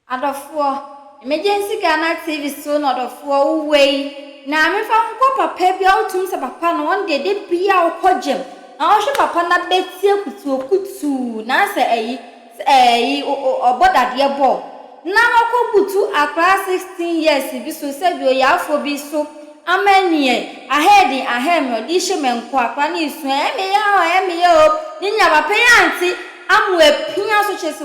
Adofo, emergency Ghana TV so not of way. Now, if I'm papa, be out to papa, no one day they be out codgem. Now, she papa na beti kutu, na say or bother dear ball. Now, I go to a class 16 years, if you so said you are for be so. Ameni, I had no dishman quackani, swam me out, Nina Auntie, I'm where Pina such as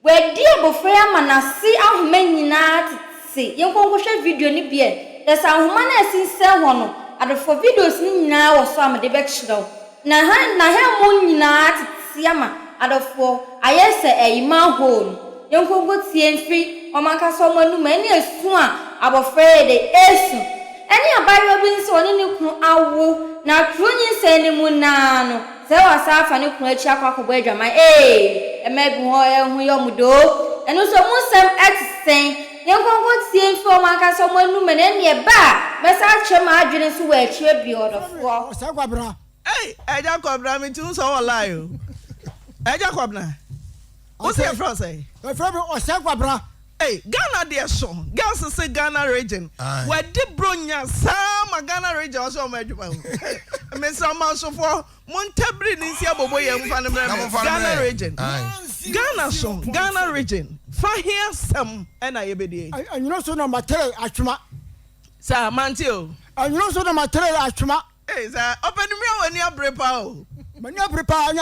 where dear Bofrea Manasi, our many nights see. You can watch a video in the beer. There's a woman as in Selwano, at the 4 videos now or some of the backshrow. Naha moon night, Siama, at the 4, I say a man home. You can go see and free, or man can someone many a swan. I'm afraid they ask any about being so in our now crooning sending munano. So I saw Fanny Quacha Wedra, my a maybe who you do, and also Muslim ex saying, you can go see for my someone who may end your back. Message your margins who were cheer beyond. Hey, I don't come down into so alive. I don't come now. What's your friend say? My friend or Sakabra. Hey, Ghana dear song. Girls say Ghana region. Where the Bronya some Ghana region also made you. Miss Amanso for Montabri Nisia Boy and Ghana region. Ghana song, Ghana region. For here some and I be. And you know so no material Achuma. Sir Mantio. And you know so no material Achuma. Hey, sir, open the mirror when you're prepared. When you're prepared,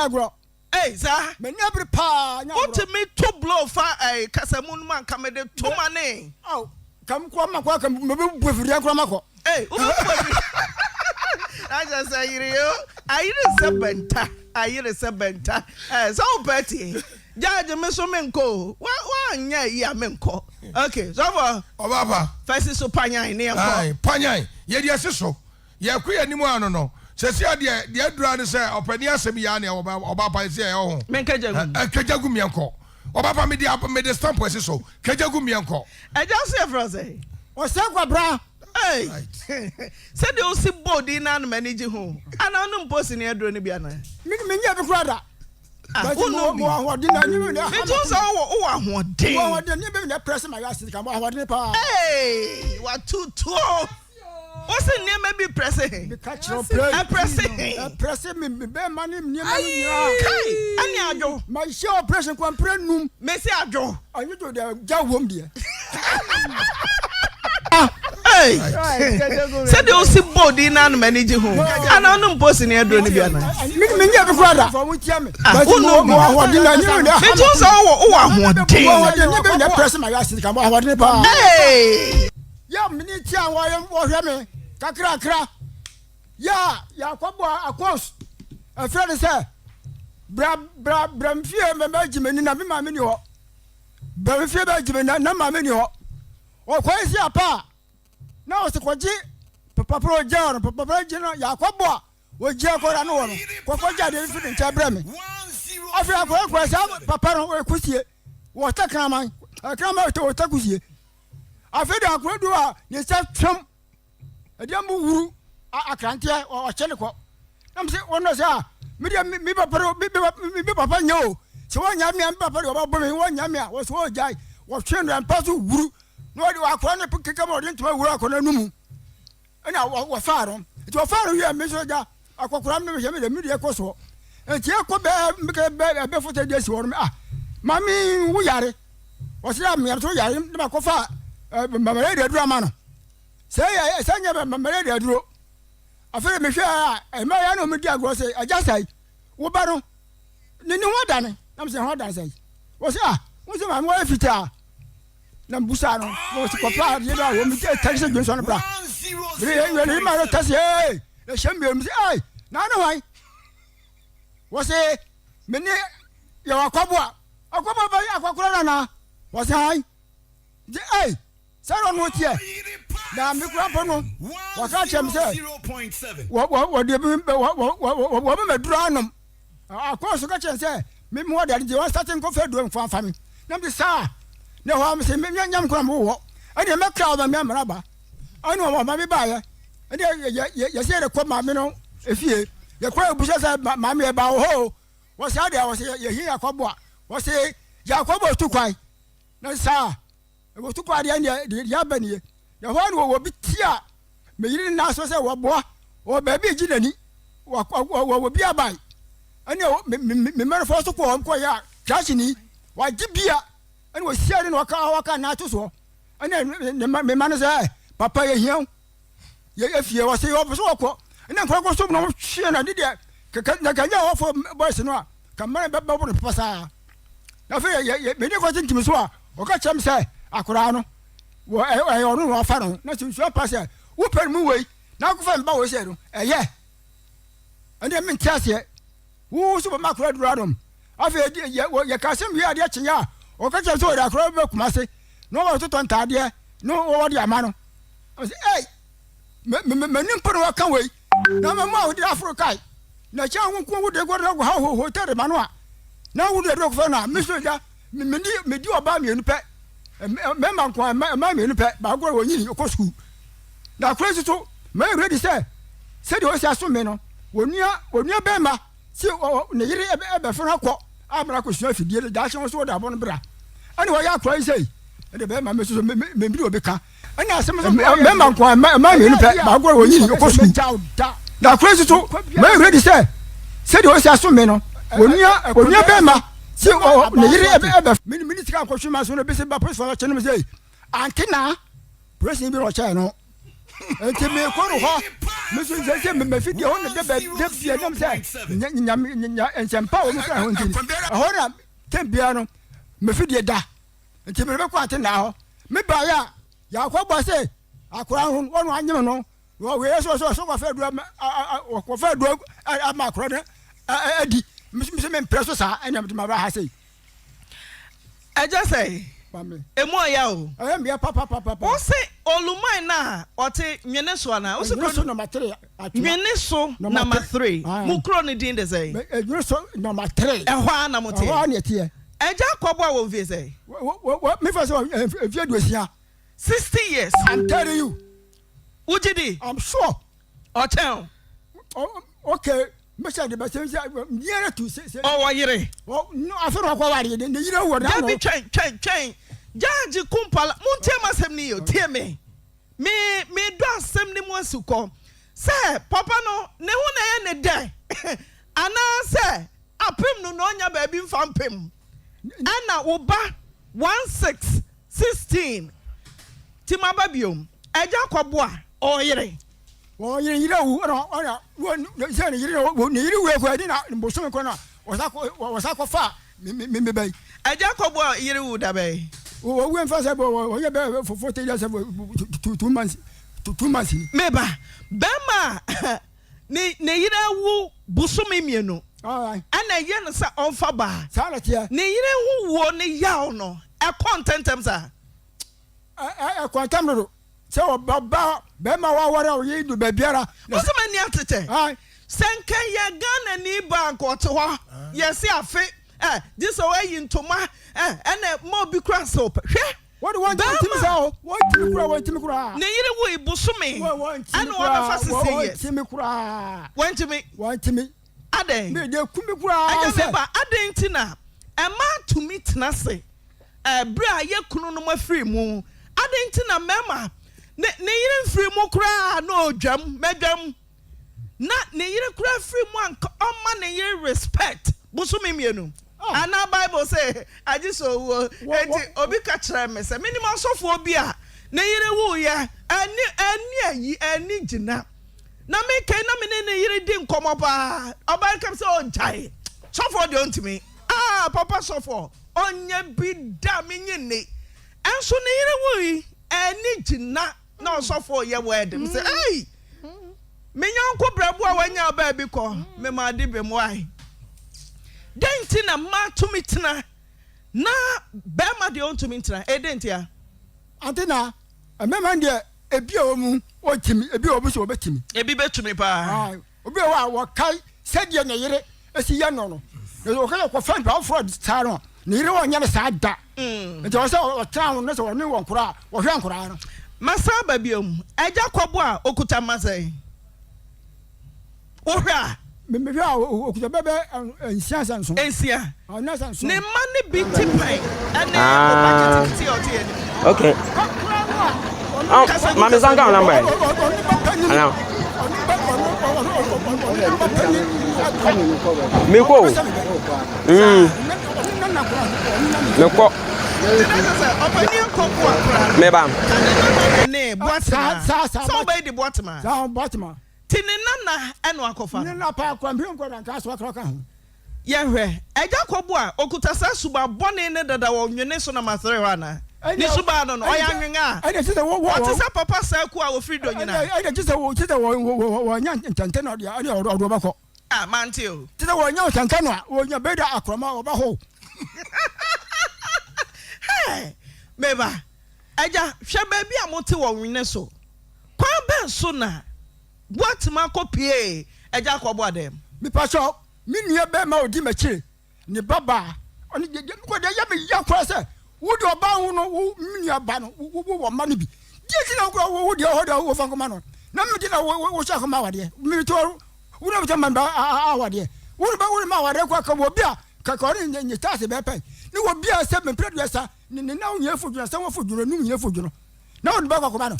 hey, sir, me never pa. What to me to blow for a Casamun man come with the 2 money. Oh, come, welcome, with your grandma. Hey, I just say, I hear a sebenta. So, Betty, Judge Messomenko. One, yeah, Menko. Okay, so, Baba, Fassi so Panya near Panya, yes, so. Yeah, queer anymore, no. Says the Adran say, Openia Semiani or Baba is here. Oh, Kajagumianko. Or Baba Media made the stamp was so. Kajagumianko. I just say, Frose. Or Sagua Bra. Hey, said the old body and manage home. And I don't post in the Adronibiana. Me never brother. Who know what did I do? It was all what day. I didn't press my ass to come out. Hey, what too tall. What's the name? Maybe pressing. Pressing me, money near my my show pressing comprenum. Messi Adjo. Are you to the Jawum dear? Hey, said the old body and manage home. And I don't post in the Adronibiana. Me never brother from which Yammy. Who know what did I do? It was all what day. I never pressing my ass to come out. Hey, yeah, minute, why am Kakra, ya kwabwa akos. A friend say, Bram fear me Benjamin na me mani ho. Bram fear Benjamin na mani ho. O kwesi apa. Na o se kwaji papa pro jaro papa jino ya kwabwa. We je akora no no. Kwakwaja de fi ncha bra me. Afi akora kwesa papa no we kusie. Wo ta kraman. Kraman to ta kusie. Afi de akora do a ye se twam. Ediamu wuru akrantia o cheneko. Am say ono say me papa nyo. Se wonya me papa do babo me wonya me wo so ojai. Wo twendo ampaso wuru. No de akora ne keka mo de ntoma wuru akora numu. Ena wo faaro. Ti wo faaro wi me so ja akokora me me de ekoso. Enti be foto de si wo me mami wo yare. Wo se am yare so yare de ba ko fa mama de dura ma no. Say, I sang a married a draw. I feel me share a Mariano Media gross. I just say, what battle? No more than I'm saying, what I say. What's my wife? Nambusano was papa, you know, when we get Texas on the block. Really, my test, hey, the champion, ay, no, I was a many your cobwa. A cobwa by Aquacorana was I. Hey, Sarah, what here? Now, me grandpa no. What I am saying? 0.7. What do you mean? What drown them? Of course, you can say me more than you are starting coffee doing for family. Number sir. No, I'm saying, young crumble. I didn't make crowd and memorable. I know what my buyer. And you say the quote, mammy, no, if you quite pushes mammy about ho. What's that? I was here, Cobwa. Was a Jacobo to cry. na sa wo to kwa de ya banie ya ho no wo bi tia me yiri na so se wo boa wo ba bi ginani wo bi abai ani me mere fo so ko ya chachini wa gibia ani wo sia de no waka na to so ani me man say papa ye hian ye afie wo se wo so ko ani ko so no hwe na de na kanya wo fo boys no a kamara be bo no pasa na fe ye me ni ko tintim so a o ka chem say akura no wo onu no afa no na so pasa wo per mu wei na ko fa mba wo se no eye ani me ntiase wo so ma akura duradom afa ye ka sem wi ade kyenya o ka chem so da akura be kuma se no wo to tonta ade no wo de ama no eh me nimpo no ka wei na ma wo de Africa na cha nko wo de gora go ha ho tere manu a na wo de do ko na me so ja me di oba me nu pe me man ko ma me nu pe ba go wo yin ko school na crazy to me ready say de o sia so me no wonua be ma si ne yire e be fo ko amra ko sua fidie da che so da bo no bra ani wo ya crazy say de be ma me so me bi obi ka ani asem so me man ko ma me nu pe ba go wo yin ko school na crazy to me ready say de o sia so me no wonua be ma si ne yire e be mini tika ko hwema so no be se ba press for chene me say Auntie na press ni bi ro cha no enti me ko ro ho me so say me fidie ho ne de bia nyam say nya ensempa o me say ho enti ho na tembia no me fidie da enti me be ko Auntie na ho me ba ya ko gba say akura ho wonu anyem no wo we so ko fa du ko fa du ama akura de adi me presso sa anyam de ma ba ha say eja say emu oya o me papa o se olumai na ote nwene so na o se so number 3 nwene so number 3 mu kro ne din de say nwene so number 3 ehwa na mote ehwa na tie eja kobo a wo vie say me fa so vie duosia 60 years I'm telling you ujidi I'm sure ochen okay me say the best near to say oh yire no afero kwa wari ne yire wo na no bi twen jaji kumpala muntie masem ni yo tie me do asem ni mu asuko say papa no ne hu na ye ne dai ana say apem no onya ba bi mfa mpem ana wo ba 16 timaba biom eja kwabo a oyire yire wu no say ne yire we ko adi na mboso ko na wasa ko fa me bai eja kwabo a yire wu da bai o we mfa say bo ye be for 40 years 2 months meba bema ne yire wu busumi mienu ana ye no sa onfa ba salatia ne yire wu wo ne yaw no e contentem sa e contentem se o baba be ma wa wara o yi du be biara o se mani atete senke ye Ghana ni bank o to ho ye se afi this way intoma ene mo bi kra so hwe what do you want to say o want to me kura ne yire wo ibusumi ene o be fa sisi yes want to me aden me de kumi kura se ba aden tina e ma to me tina se bra ye kunu no mafiri mu aden tina mema ne yire mfiri mu kura no dwam medwam na ne yire kura free mu anka oma ne yire respect busumi mienu ana Bible say aji so enti obi ka kire me say minimum sofo obi a ne yire wu ye ani gina na me kai na me ne yire di nkomo ba oba kam say o jai sofo de ontimi papa sofo onye bi da me nyine enso ne yire wu yi ani gina na sofo ye word me say hey me nyanko brabo a wanya ba bi ko me ma de be mo ai denti na ma tumi tena na be ma de on tumi tena denti a antina me man de ebi o mu o timi ebi o bu so betimi ebi betumi pa obi wa kai sadia na yire esi ya no no o ka ko fan ba for star no ni yire o nya na sa da nti o se o town no se o ni won kura o hwe ankura no masa ba biom eja kobo a okuta masai ohwa me hwa okuta bebe ensia sanso ensia na sanso ne mane bi tipai ene budget ti o ti eni okay mama sanga number ana meko meko meba ne boatma so be di boatma sa boatma tinina na eno akofa na pa kwa mbi nko na ka so akroka ho ye hwe eja kobo a okuta sa suba bone ne dada wo nwene so na masere ho ana ni suba no oya nwenga ai de wo what is papa sa ku a wo frido nyina ai de chise wo nya ntante no dia ani odo bako ah manti o chise wo nya ntante no wo nya beda akroma wo ba ho hey meba eja hwe ba bi a mote wo nwene so kwa ben so na what ma kopie eja kobo adem mi pacho mi nua be ma odi machi ni baba oni de ko de ya me ya kwa se wo de oba hu no wo mi nua ba no wo ma no bi die ti na ko wo de ho de wo fa ko ma no na mi de na wo sha ko ma wa de mi to wo na bi ta man ba a wa de wo ma wa de kwa ka wo bi a ka ko ni ta se be pe ni wo bi a se me predu esa ni na wo nya fu dwuna se wo fu dwuna nu nya fu dwuna na wo de ba ko ma no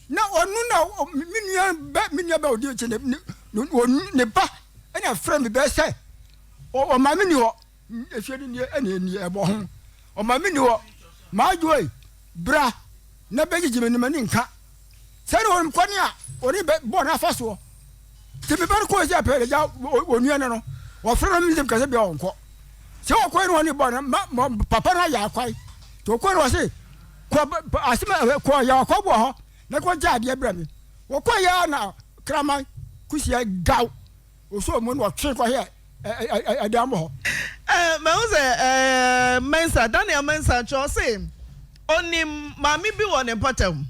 na onu na minua ba odi che ne ba ena frame be say o ma mini ho ehwedi ni eni ebo ho o ma mini ho ma joy bra na be gigime ni mani nka se no on kwani a ori be bo na faso te be bar ko ja pele ja onua ne no wo frame mi dem ka se be on ko se o ko ni bo na papa na ya kwai to ko ro se ko asima ko ya ko bo ho na ko jade ebra mi wo ko ya na krama kusia gaw o so mo no twe ko he adam ho me uze mensa Daniel mensa cho say onim mami bi wo ne potem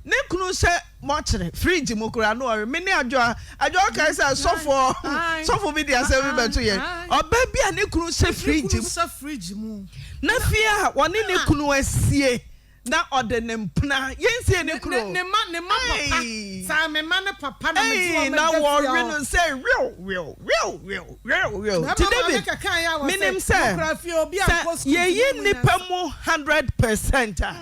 ne kunu se mo kire fridge mo kura no ore me ne adwo kai say sofo bi dia say bi beto ye oba bi a ne kunu se fridge mu na fia woni ne kunu asie na ode ne mpna yensie ne kuro ne ma papa sa me ma ne papa na me na wo no say real to David minim say ye yi nipa mu 100%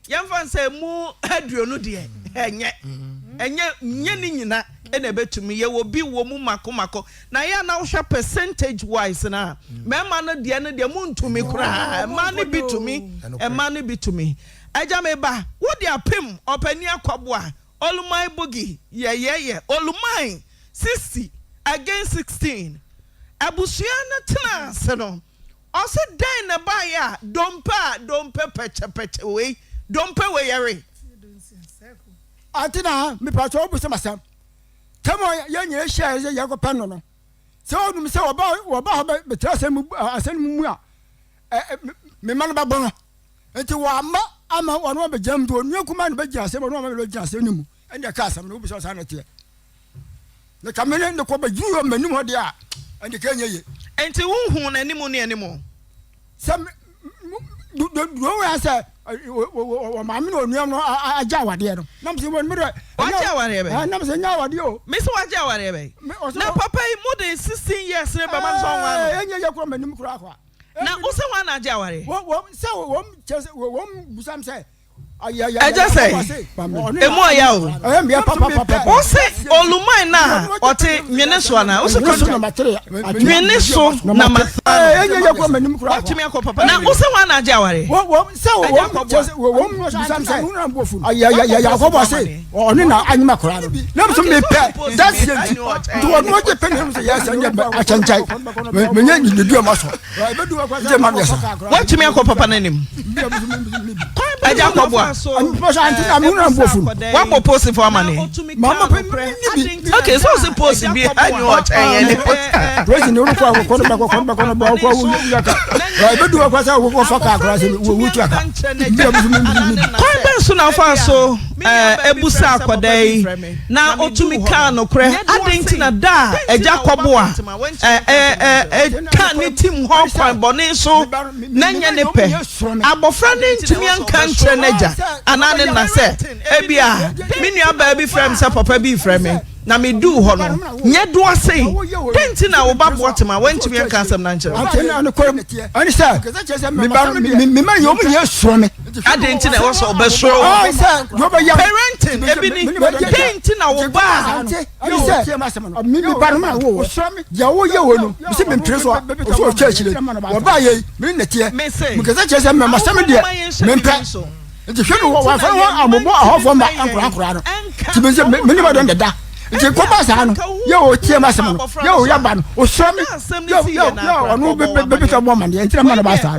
yemfa say mu aduonu de enye ni nyina ene betumi ye wo bi wo mu makomako na ya na wo hwa percentage wise na mema no de mu ntumi kura ma ne bitumi Aja meba wo de apem opani akwabo a olumai bogi ye olumai 60 against 16 abusua na tena se no o se dan na ba ya dompe peche we dompe we yare Auntie na mi pa cho bu se masam temo ye nye share ye ko pen no se o num se wo ba be tra se mu asen mu a me man ba bon enti wo ama wono be jam do nu kuma no be jase wono ma be jase ni mu ende ka asam no bu so sa na tie na kamene ne ko be juo manim ho de a ende ka nya ye enti wonhu na nimu ne animu sam do we say o ma mi no nu no aja wade no nam se won mi do aja wade be nam se nya wade o mi se aja wade be na papa more than 16 years ne ba man so wan enya ye ko manim kura akwa na use wan na aja ware wo se wo busam say eja say emu oya o me papa o se olumai na ote nwene so na o se nwene so na ma enya ye ko manim kura otimi akọ na use wan na aja ware wo se wo busam say ya ko bo say oni na anyima kura no na so me pe that's it to no je pe no say yes anya achanchai me nya ni du ma so e be du akwa je ma me so otimi akọ papa na nim eja akọ bo Auntie na mu na bofu wa po post for money mama pe okay so se post bi anyu o chen ye president ru ko no ba ko wu yaka e be du akwa sa wo fa ka akra se wu tu aka kwa ben so na fa so ebusa akodai na otumi ka no kre adenti na da eja kobo a ka ni tim ho kwan bone so na nya ne pe abofra ne ntimi anka ntre naja anane na se ebia me nua ba bi frem se papa bi frem na me do ho no nye do ase denti na wo babo tema wantumi enka asem na nche ani sa me ba me ma yo me so me adenti na wo so obesro parenting ebini denti na wo ba ani sa me ba no ma wo so me ya wo ye wo no me se me mpre so so church le wo ba ye me na tie me keza chese me ma se me de me mpe nti hwe no wa fa wo amobo ahofo ma ankura no ti me se me ni ba don da nti ko ba sa no ye o tie ma se no ye o ya ba no o so me yo onu be to bo man de nti na ba sa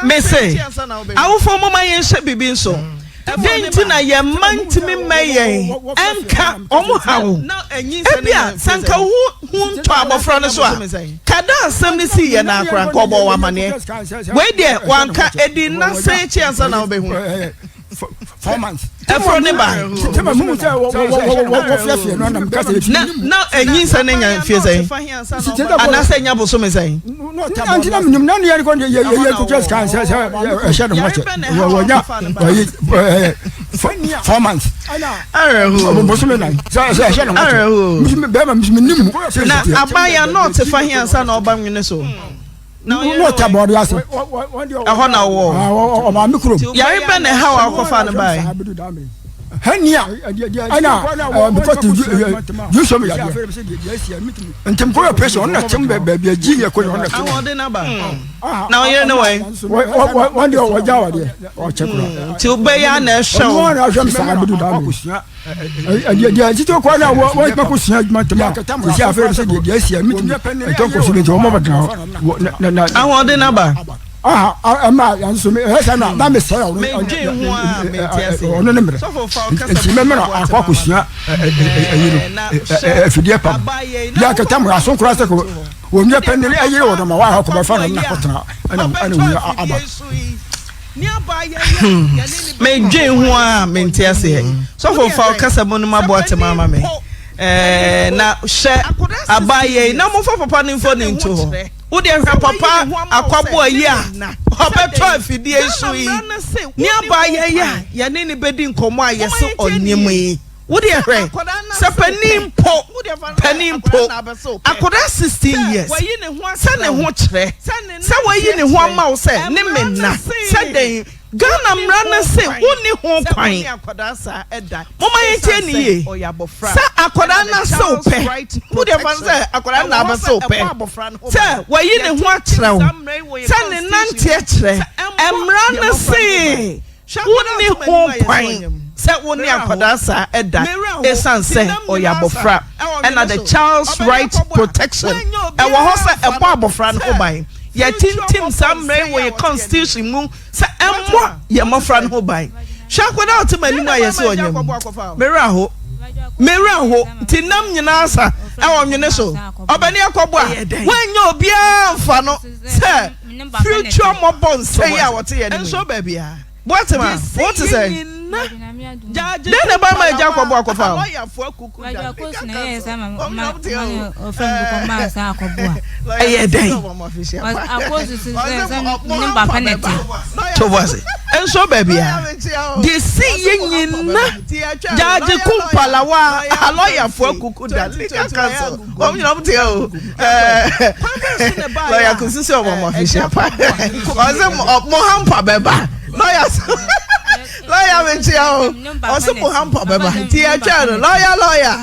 me se awofo mo ma yen hye bibi nso denti na ye mantimi mayen enka omo hawo ebia sanka hu to abofra no so a kada asem ni si ye na akra nko bo wa mane we de wanka edi na se chiansa na obehu 4 months efro ne ba tema mu se wo fiafia no na mkase na enyin se ne nya fie sei ana se nya boso me sei no antina mnyum na ne ko ye ko just can say she no mache wo nya 4 months arehu boso me na say she no mache me be ma me nim na abaya not fa hiansa na oba nwene so no tabodi ase aho na wo o ma mikro yare be na ha wa kofa na bai hania ana because you show me ya ntem ko pressure on na tem be agi ye ko na tem awon de na ba na oyere ne wai one day o jawa de o chekura ti o be ya na show o na hwam sa abudu da me dia ti to ko na wo ma ko sia matema si afere se dia sia mitim to ko so be o ma badra na awon de na ba ama yanso me hesa na me se o no ne mere nti me mere akwa ko sia fidie pam ya ka tam aso kura se ko wo nye penele ayire wo ma wa ha ko ba fa na kotana ana wu aba ni abaye me dwen ho a me ntia se so for fa kasa mo no mabo atema ma me na hye abaye na mo fa papa no info ni nto ho wo de hwa papa akwabo ayi a obeto afidie su yi ni abaye ya ne ni bedi nkomo a yese onyem yi wo de hwe se panimpo akoda 16 years se ne ho kire se wayi ne ho ama wo se ne menna se den Ghana mrana se woni ho kwan mama yete ni ye sa akoda na se ope wo de fan se akoda na ba se ope se wayi ne ho akire wo se ne nante akire emrana se woni ho kwan se woni akoda sa eda esan se oyabofra and the child's right protection e wo ho se ebo abofra no ban ya tintim samre wo ye constitution mu se emmo ye mofra no ban shakoda otima ni mu ayese onyem mera ho tinam nyina asa e wo nwene so obani akobo a wanya obi amfa no se future mo bon say ya wote ye nso ba bia what is say then ba ma ja akobo akofa eh den akosu se nimba paneti to was enso ba bia de si ye nyina jaje kumpala wa lawyer for kuku da legal counsel o you know mte o lawyer kunsisi o mo official pa o se mo hampa beba lawyer mentia o se mo hampa beba ti a charo lawyer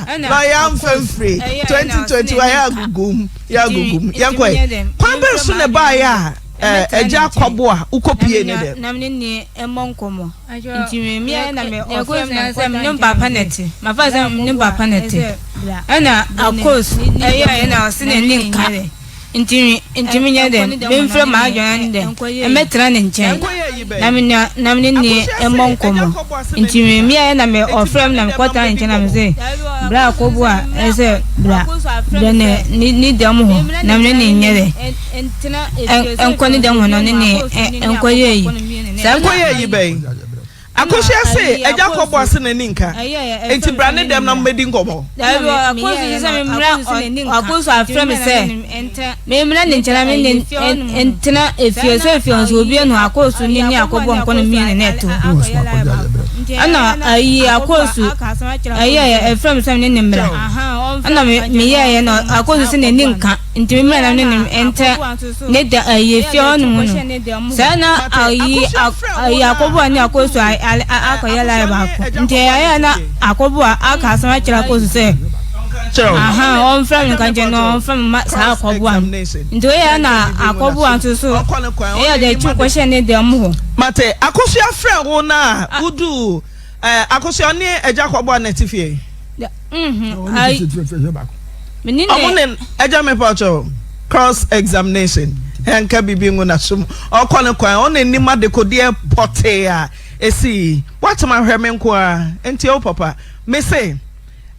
free 2020 ya gugum yankwe kwambe so ne ba ya eja kwabo a ukopie ne dem na me ne emonkomo nti me na me ofem na number paneti ma fa za number paneti ana of course na o se ne ninka nti me nya dem me mfre ma adwan dem emetra ne nchen na me ne emonkomo nti me na me ofem na me kwata nchen na me se bra kobo a ese bra ne ni dem ho na me ne nyere enkoni dem ho no ne enkoye yi sa enkoye yi ben akohia se eja kobo ase na ninka enti bra ne dem na mmedi nkomo akosu se me mra akosu afre me se me mra ne nchara me entina efie so efie so obi enu akosu ni akobo nkono mi ne neto ana ayi akosu ayi from some ne mmra ana me ye no akosu se ne nka nti mmra na ne ente ne da ayi fi onu no sana ayi akobo ani akosu akoya la ba ko nti ayi na akobo aka sama kira akosu se on from kan no from sa akobo an nti ya na akobo an so e dey chu question ne dem ho mate akosu afre wo na udu akosu ani eja akobo an etifie ai menine omunen eja me pacho cross examination enka bibi ngo na sum okone kwan on enima de kodie pote a esi what ma hweme nko a enti o papa me say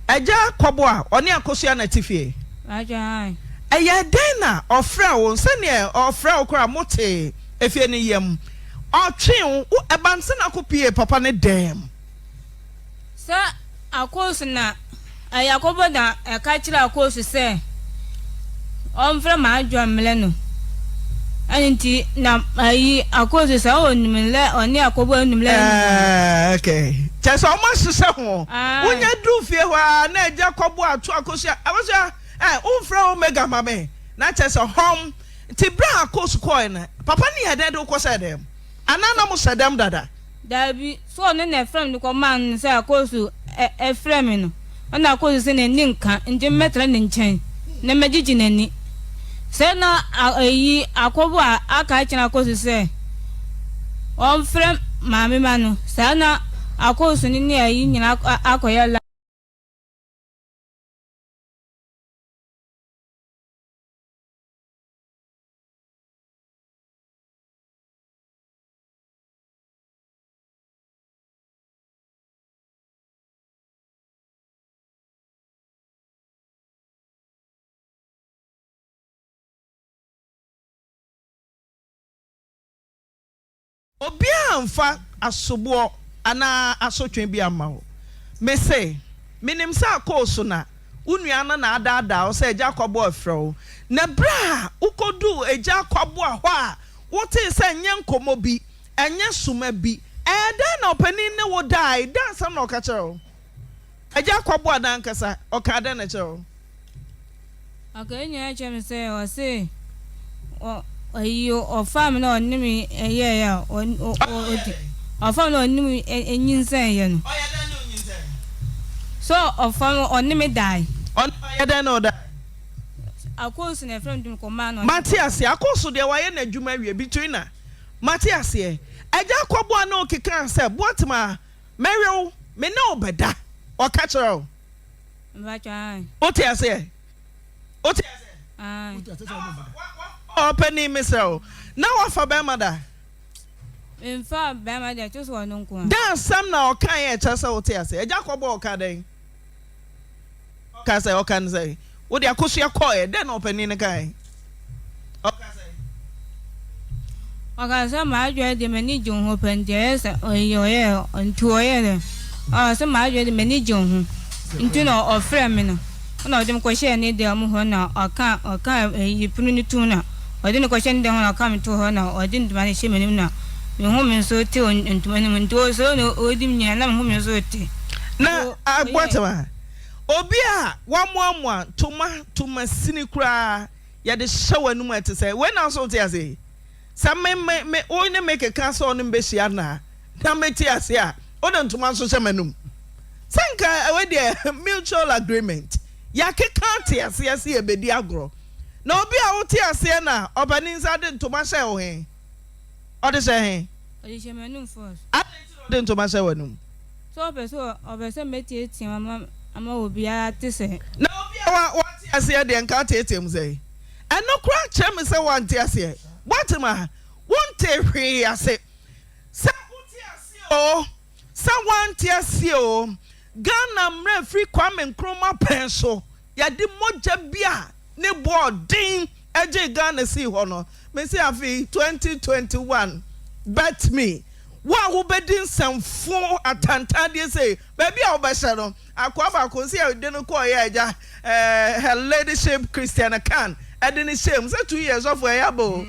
eja akobo a oni akosu an etifie aja eye den na ofra wo se ne ofra okra mote efie ne yam otwen wo ebanse na kopie papa ne dem sa akosu na ayakobo da eka kira akosu se omfra ma adwa mle no anti na ayi akosu sa onimle oni akobo onimle okay chese o ma sese ho wonya du fie ho na eja kobo atu akosu akosu umfra omega mame na chese hom ti bra akosu coin papa ni hede do ko se dem anana mo se dem dada dabi so no na frame ni ko man se akosu frame no ona akosu se ne nka nje metra ne nchen na magigi nani se na ayi akobo aka kina akosu se on frame mame manu se na akosu ni ayi nyina akoya la obia mfa asobo ana asotwen bi amawo me say minim sa course na unua na adada o say eja kwabo afro na bra ukodu eja kwabo ho a wote say nye nkomo bi enye suma bi eda na opani ne wo dai dan sam na okachero eja kwabo adan kasa okada na chero akanya chem say o say ayo o fam na onimi eye ya o fam na onimi enyinsan ye no so o fam onimi dai on ye den no da akosu na friend dum ko man no Matias akosu de waye na adwuma wie between na Matias eja kwabo na okeka se boatma merew me na obeda o ka chero mbacha Otias Open himself. Now for Bamada. In fact, Bamada just one uncle. Dance some now can chasa otias. A Jacobo Cading. Casa or can say. Would you akusia coy then open in a guy? Okay, some I dread the many jung open yes or your air on 2 years. Some I dread the many jung into no or framing. One of them question need the amuhona or can't you put in the tuna. I didn't question them when I come to her now, or didn't manage him now. Your woman so too and to anyone do so no odim ya na woman so tea. Now, I bought Obia, one, toma sinicra, ya the shower no to say, when I saw Tiazi. Some men may only make a castle on Bessiana. Now, Metiasia, or don't to Manso Semenum. Sanka, away mutual agreement. Yake can't see a bediagro. No be a otia siena, obanins added to myself. Or the say, Odishamanum first. I didn't to myself. So, of some metier, Mamma will be at this. No, what I say, the encantate him say. And no crack chum is a one tear say. What am I? Won't take I say. Someone tear seal. Ghana mre free kwame nkroma penso ya di moja bia ne boarding eje Ghana si ho no me say afi 2021 bet me wa wo bedin samfo atantade say baby a wo be hye no akwa ba ko say de no ko ya eja her ladyship Christiana Khan ede ni shame say 2 years of we yabo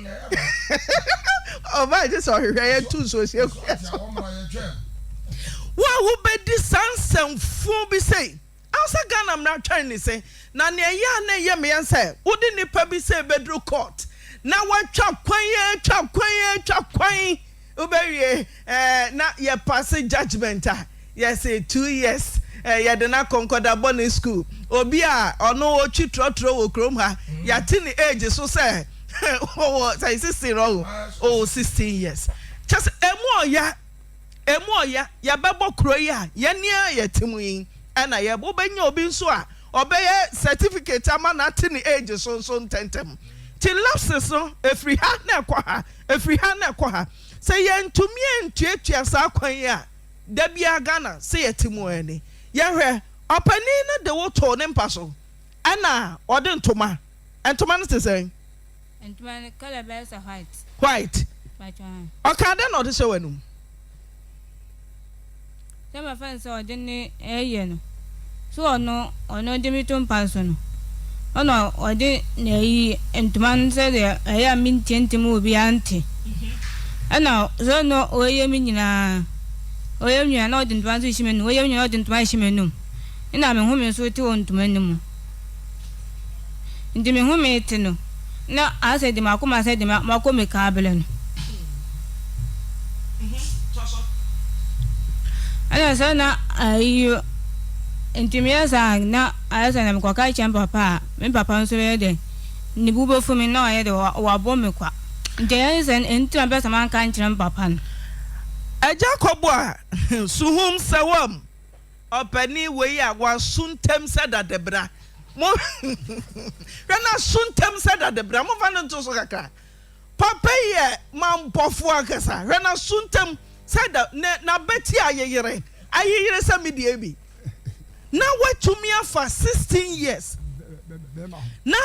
oh my just sorry here too so say wow wo bedi sansam fun bi say asa Ghana am not trying to say na ne ya na ye me yan say wo di nipa bi say bedru court na wa twa kwan obewie na ye pass judgment yes 2 years ye de na concorda bonny school obi a ono ochi trotro wo krom ha ya tin age so say oh say 16 years just emu oya ya bebo kro ya ye nia ye timu yin ana ye bo benya obi nso a obeye certificate ama na tin age so tentem ti lapses no efri ha na ekwa ha say ye ntumi entuatua sa kwan ya da bia Ghana say ye timu ani ye hwe opani na de wo to ne mpa so ana ode ntoma no say ntoma color be white okada no de show anum Tema fans or didn't no. So ono de mi to mpa so no. Ono ode na yi ntoma say there I mean tientimu bi Auntie. Ana so no oye mi nyina oye nwa na ode ntoma so himenu oye nwa ode ntoma himenu ina me hu me so ti won ntoma nimu ndi me hu me ti no na ase de makoma se de makoma ka abele no ana sana ayo intimia sa na asa na mkwa kai chamba papa me papa nso ye de ni bubo fu mi na ye de wa bo me kwa nde ye sen entra be sama kan chira papa no Jacob a suhum sawam opani we ya wa suntem sada debra mo kana suntem sada debra mo fa no to so kaka papa ye mampofo akasa kana suntem sada na beti ayeyere sa media bi na watumi afa 16 years na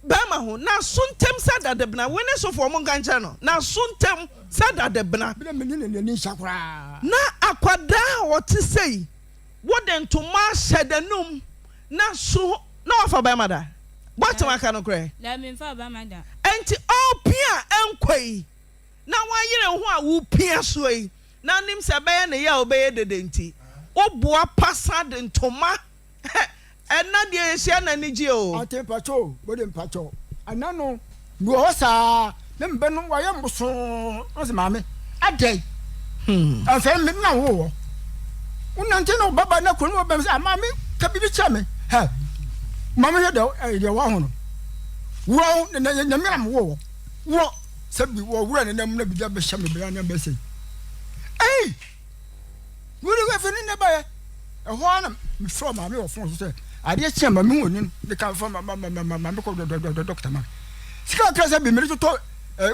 bema ho na suntem sada debra wene so for mo kancha no na suntem sada debra na akwada woti sei woden to ma shedanum na so na wafa bema da what maka no kre la me fa bema da enti opia enkwai na wayere ho a wo pia so yi na nim se beye ne ya obeye dedenti oboa pasa de ntoma ena de ehia na nigi o ate pacho bodem pacho anano no hosa me mbe no waye mboso o se mame adai afa me na wo unante no baba na kunu obem se mame ka bibi cha me ha mame ye de wa hono wo na nyam wo sabi wo wura ne nam na bi da be sha me bra na be se ei wuri we fini na ba ye ho na me from mame wo fon so se ade chia mame wonin de kan fa mame ko doctor ma sika kra se bi me to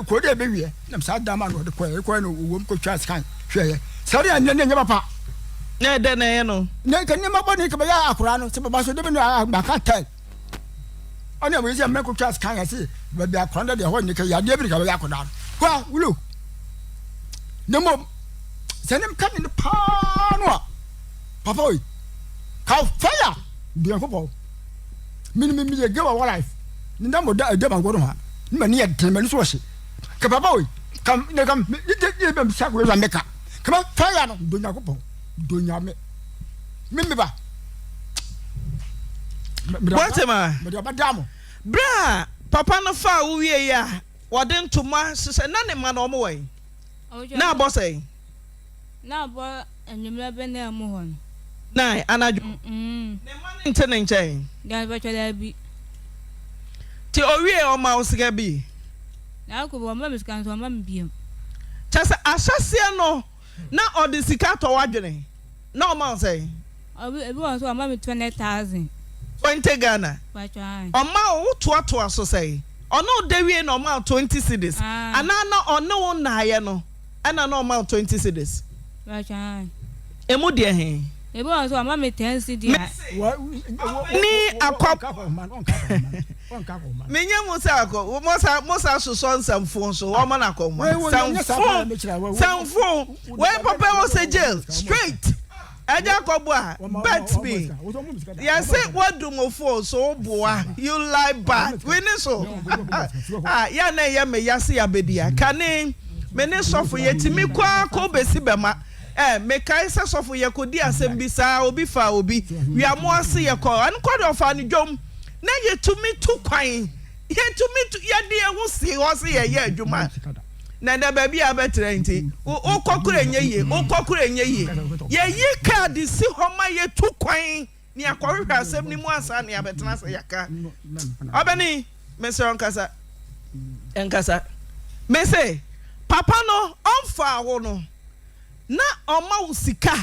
ko de be wie na sa da ma no de ko no wo ko twa scan hwe ye sare an ne papa na de na ye no ne kan ne ma bo ne ka ba ya akura no se baba so de be no ba ka tel ani mo ye me ko twa scan ya se ba bi akura de ho ne ka ya de bi ka ba ya akura kwa wulo ne mo senem kan ne pa no papa oi ka fire bi ko bo mi ye ge wa life ni da mo da de ba go ha ni ma ni ye de me so se ka papa oi kam ne kam ni be sa ko za meka kama fire no do nya ko bo do nya me ba what am I me ba damo bra papa no fa wo wie ya wode ntoma sese na ne ma no mo wai na boss eh na bo enyumra be na mu hon na anaju ne ma ne ntene nchen dan ba twala bi ti owie o ma osiga bi na ko bo ma miskan so ma mbiem chasa asase no na odisika to wadwene na o ma say ebi won so ma me 20,000 20 Ghana ba twan o ma wo to aso say ono dewie no ma 20 cedis ana na ono na ye no ana na o ma 20 cedis ba twan emu de he ebi won so ma me 10 cedis ni akop menya musa akọ musa so nsamfo so o ma na akoma samfo we papa wo say jail straight aja kobo a bet me ya say what do mo for so boa you lie bad we ni so ya na ya me ya se ya bedia kane me ni sofo yetimi kwa ko besi bema mekai se sofo ye kodi asem bi saa obi fa obi wi amoase ye ko an kwado fa ne dwom na yetumi tu kwan yetumi tu ye de ho si ho se ye adwuma na da ba bia betre nti o kokura enye ye yi card si ho ma ye tu kwan ni akwahwe asem ni mu asa ni abetena se yaka obeni Mr. Nkasa me say papa no onfa wo no na oma usika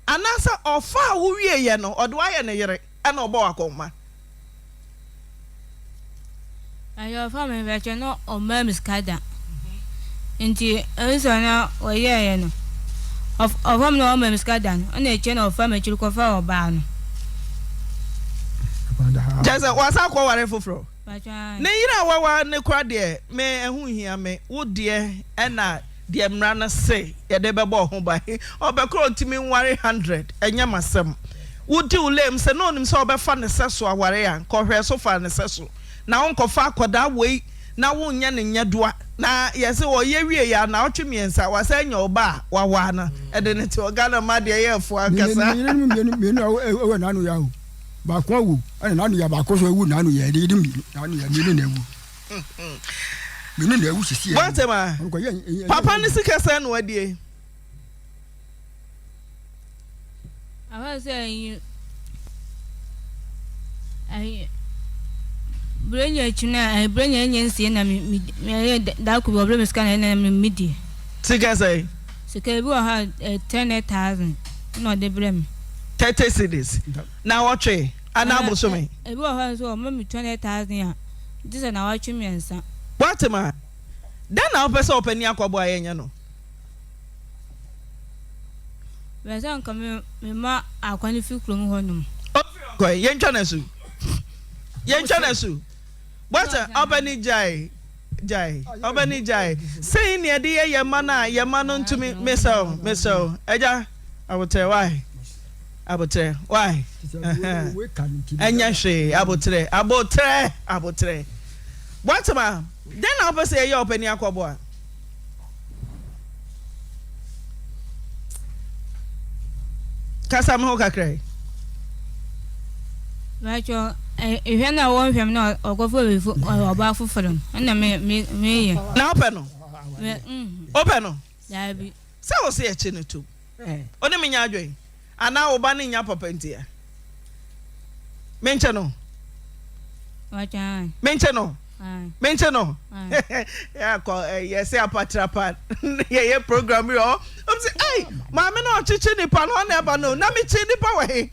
anasa ofa wo wie ye no odo aye ne yere na obo akoma ayo fa me be no o ma miskada nti enso na oye no of am no o ma miskada no na eche na ofa me chiri ko fa oba no Jeza wasa ko ware foforo ne yira wawa ne kwa de me ehu hia me wo de na de mra na se ye de bebo ho ba obekro ntimi nware 100 enya masem wo di ulem se no nim se obefa ne seso aware ya ko hwe so fa ne seso na onkofa akoda wei na wo nya ne nyadoa na yese wo ye wie ya na otwemiensa wasa nya oba wawa na de ne ti ogana ma de ye fo akasa me no na no ya ho ba kwa wu ana nanu ya ba ko so wu nanu ya de mi nanu ya mi na wu mi na wu sisi ya Watema papa ni sikasa no adie awa say ai brenya chuna brenya nyensi na mi da ku problem scan na mi di sikasa sika bi ha 10,000 no de brem 30 cities na watwe ana bosome ebi ha so mo mi 20,000 ya disa na watwe miensa Watema then na opesa opani akwabo ayenya no wesa nka me ma akwani fi krom ho num ko yentwa na su what opani jai opani jai say ne de ye ma no ntumi mesel eja abotre why enya hwe abotre Watema then na opesa ye opani akwabo a kasa mo kakrai wacho ehwe na won hwem na ogofo befo oba foforo na me ye na openo openo ya bi se wo se eche ne to oni me nya adwen ana wo ba ne nya papa ntia menche no wacha menche no ya ko ye se apatrapa ye program yo say ai ma me no chichi ni pa no na ba no na me chi ni pa we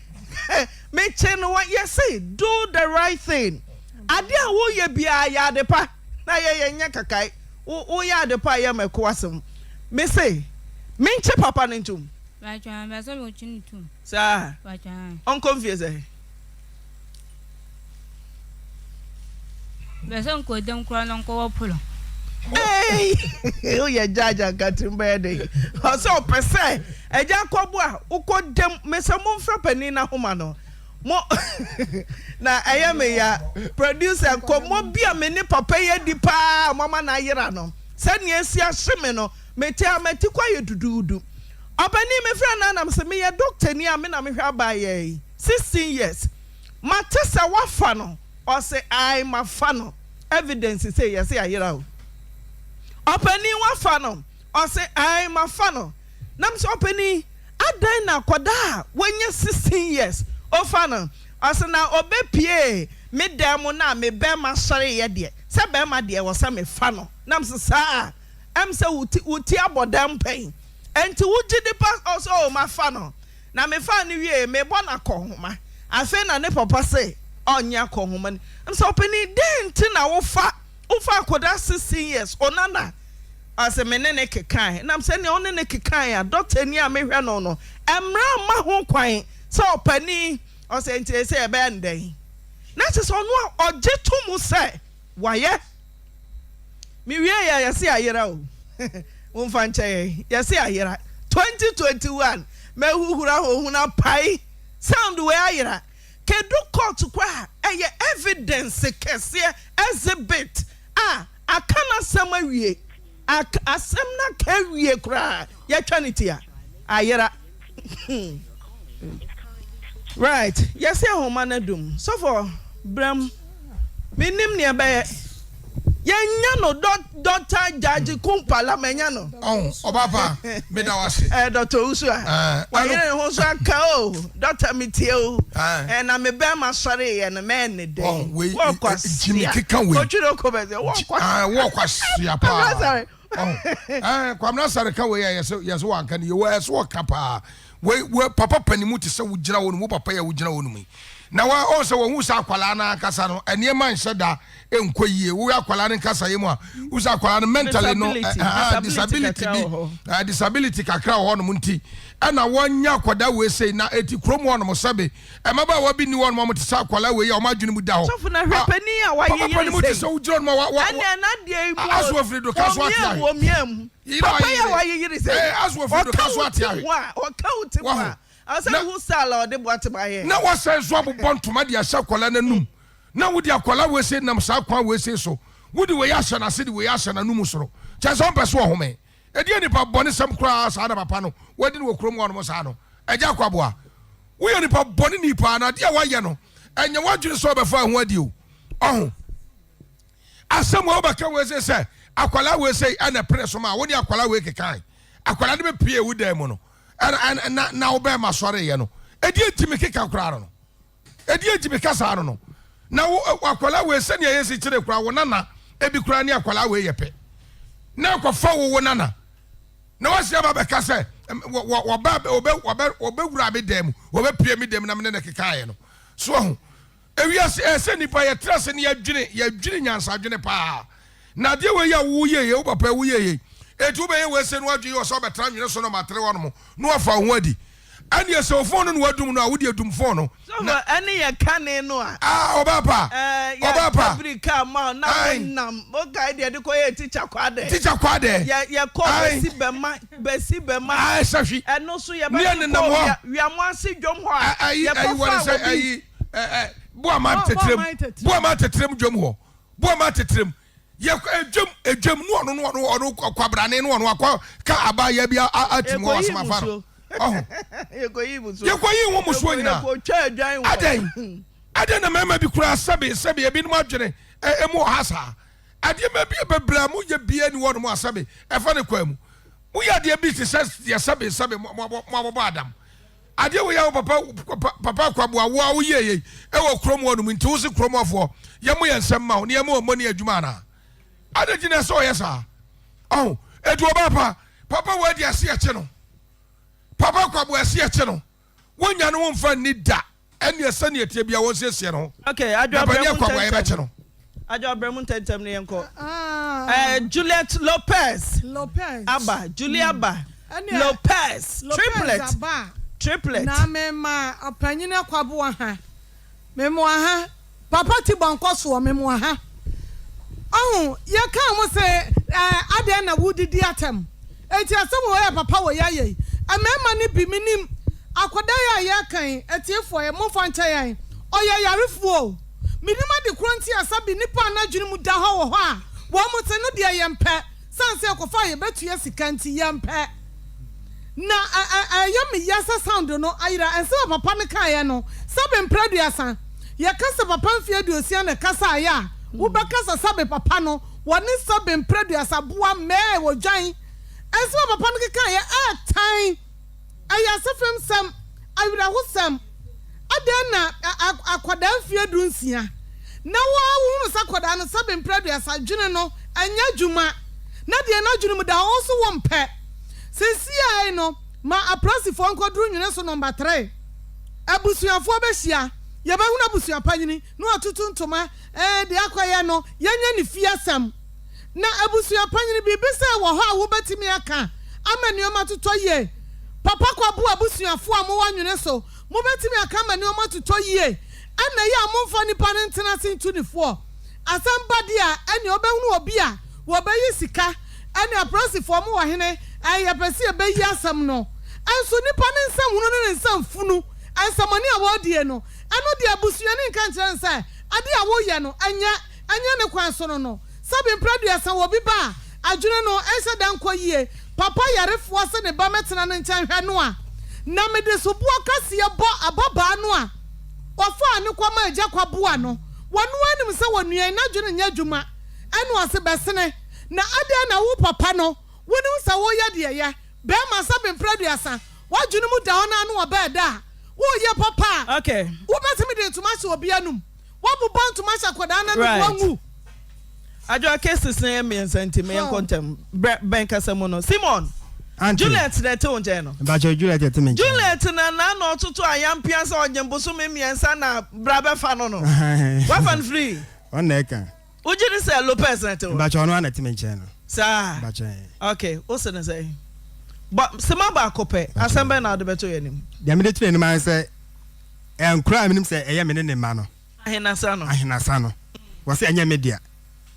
me chi no ye say do the right thing ade a wo ye bia ya de pa na ye nya kakai wo ya de pa ye meko asem me say menche papa no ntum wacha ba so me chi ntum sa wacha on confuse besan ko dem kro non ko wopulo o ye jaja katimba de o so pese eja kobo a ukodem mesamo mfra pani na homa no mo na ayame ya producer ko mo bia me ni papa ye di pa mama na yira no se ne asia hye no meti amati kwa ye dududu obani me fra na nam se me ye doctor ni a me na me hwa ba ye 16 years matesa wafa no or say I ma fano evidence say yes ayira o opani wa fano or say I ma fano nam so opani adan na koda wenye 16 years o fano or say na obepie me dem na me be ma sore ye de se be ma de wo say me fano nam so sa am say wuti abodam pen enti wuji de pass also o ma fano na me fa ni wie me bona kohoma afa na ne papa say onya kohoma am so opani dent na wo fa koda 16 years onana ase menene kekan nam se ne onene kekan ya doctor ni amehwe no emra ma ho kwan se opani o se ntie se ebe ndai na se so no oje to mu se waye mi wie ya yesi ayera o won fa nche yesi ayera 2021 mehuhura ho huna pai sound we ayera kedu court kwa eye evidence kese exhibit akana samawie asem na kawie kra ya twaniti ya ayera right yes ya homa na dum so for bram minim ne be yenya no doctor judge kumpala menya no obapa me da wase doctor usu wa yere ho so aka o doctor mitio na me be ma sore ye na men ne dey wo kwasi jimi kika we o chiro ko be wo kwasi wo kwasi apa kwamna sare ka we yes wo anka ne wo so kapa we papa panimu te se wo gira wo no papa ya wo gira wo no mi na wa o se wo hu sa akwala na kasa no ene man hyeda enkoyie wo akwala ne kasa yemu a wo sa akwala no mentally no disability kakra ho no munti ana wonya akwada we sei na eti kromo ho no mo sabe e maba wa bi ni wo no mo te sa akwala we ya o ma dwene mu da ho so na hwepani a wa yeye papa ni se wo gira no wa ana na de mu aso frido kaso atia wo miam papa ya wa yeye se aso frido kaso atia wa count wa asa hu sala de boate ba ye na wa se so abobon toma de ahya akwala nanum na wodi akwala we se nam sa kwa we se so wodi we ahya na se de we ahya na num soro che so mpeso ho me edi nipa bone sam kra sa na papa no wodi no krom wo no sa no eja kwaboa we nipa bone nipa na de wa ye no enye wadwene so be fa ho adi o asem wo ba ka we se akwala we se ana preso ma wodi akwala we kekan akwala de be pie wo dan mu no na obey ma sore ye no edi etimi keka kra no edi etimi kasa no na akwala we se ne yesi kire kra wo nana ebi kra ne akwala we ye pe na akwafa wo nana na wase aba be kasa obe wura be dem obe pie mi dem na me ne keka ye no so ho ewia se nipa ye trase ne ya dwene nyansa dwene pa na de we ya wo ye wo papa wo ye etu be ye we se no adwe yo so betra nwene so no matre wo no no afa ho adi ani ese ofon no wadum no awodi adum fon no so ani ye kane no obapa Africa ma na nam o guide de ko ye teacher kwade ye ko besi bema safi eno so ye be wi amanse dwom ho ye ko boama tetrem dwom ho boama tetrem ye ejum no kwabrane no akwa ka abaya bia atim ho asmafa no ye koyi wo muso nyina aden na mama bi kura sabe ebi no adwene emu hasa ade ma bi bebra mu ye bia ni wo no asabe efa ne kwa mu wo ya de bi se ye sabe mo adam ade wo ya papa kwaboa wo ye e wo krom wo no nti wo se krom afo ye mo ye nsem ma wo ne ye mo ni adwuma na ade gina so yesa edu obapa papa wo di ase eche no papa kwabo ase eche no wonya no wonfa ni da ene ese ne etie bia wo siesie no okay adu abramu tentem ne yenko Juliet Lopez Abba Julia Ba Lopez triplet na mema apanyina kwabo ha memo ha papa ti banko so memo ha ye kan mo se ade na wudidi atem enti asem wo ya papa wo ya ye amema ni bi minim akoda ya kan etiefo ye mo fancha yan oye yarefuo minima de kronti asabi nipa na dwene mu da ho wo a wo mo te no de yempe sanse akofa ye betu ye sikanti yempe na ayami yasa sound no ayira ense papa ne kan ye no sabe mpraduasa ye kasa papa mfie duosia na kasa ya wo bekasa sabe papa no woni sabe mpraduasa boa me wo dwan ense papa ne kan ye tan aya sefem sam ayira husam adena akwada mfie dunsia na wo hunu sakwada no sabe mpraduasa dwene no anya dwuma na de na dwene mu da wo so wo mpe sisi no ma aprasifo nkodru nwene so number 3 abusuafo behia ye ba huna abusuapanyini no atutu ntoma de akwaya no yenya ni fiasam na abusuapanyini bibisa wo ho a wo betimi aka amanioma totoye papa kwabu abusuafo a mo wanwene so mo betimi aka amanioma totoye ana ye amomfa nipa ne ntena sentunifo asamba dia ene obehunu obi a wo bayi sika ene aprasifo mo wa hene aye pese e bayi asam no anso nipa ne nsam hunu ne nsam funu ansamani a wo die no ano de abusuani nka nkyerɛ nsa ade a wo ye no anya ne kwan so no sabe mpraduasa wo bi ba adwene no ense dan kɔ yie papa yarefo se ne ba metena ne nkyɛn hwɛ no a na me de so boa kase bo ababa no a ofa ne kwama agya kwaboa no wonu anim se wonuan na dwene nya dwuma ene ose besene na ade na wo papa no wonu se wo ye de ye be ma sa be mpraduasa wadwene mu da ona no oba da wo ye papa okay wo betimi de tuma se obi anum wo bobɔ ntuma sha koda na no wangu ajo cases na me nsenti me kontem ben kasamo no Simon Juliet na te onje no ba Juliet te me Juliet na no otutu ayampia se onyemboso me miensa na brabe fa no wafan free on na eka ujiri se Lopez na te ba cho no na te me nche no sa ba cho okay o se na say but sema ba kope asembe na de beto yanim dia me de tire ni man se enkura me nim se eye me ne ma no ahenasa no wo se anya media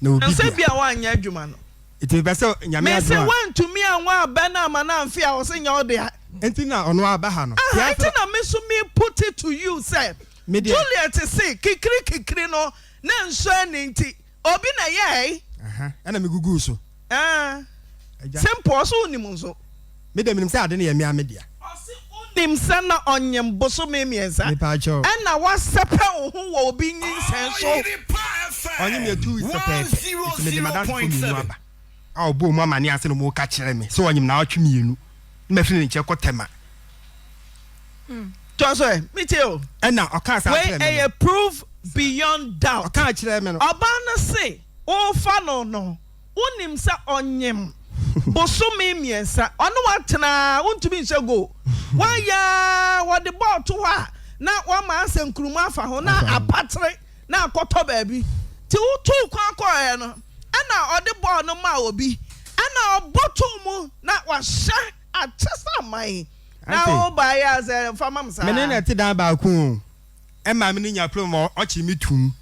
na obi nse bia wa anya adwuma no iti be se nyame adwuma me se wantumi anwa aba na ama na amfia wo se nya ode ha enti na ono aba ha no enti na me so me put it to you say Juliet say kikiri no na nso ani nti obi na ye ana me gugu so simple so unim so me dem nim say ade na ye me media nim sana onyem boso me miensa ana wasepe ohun wo obi nyinsen so onyem ye 2 is perfect me dem adan for me no aba a obo mu amane ase no mo ka kire me so onyem na atwe mienu me firi ne nche kotema Joso me tell ana o ka sa kire me we prove beyond doubt o ka kire me no oba na say o fa no unim sa onyem boso me miensa ono watena untumi nse go waya wode ball to ha na wa ma ase nkruma afa ho na apatre na akoto baabi ti utu kwa akoye no ana ode ball no ma obi ana oboto mu na wa sha atesa mai na o ba ya ze fama msa me na ti dan ba ku e ma me nya promo o chi mi tum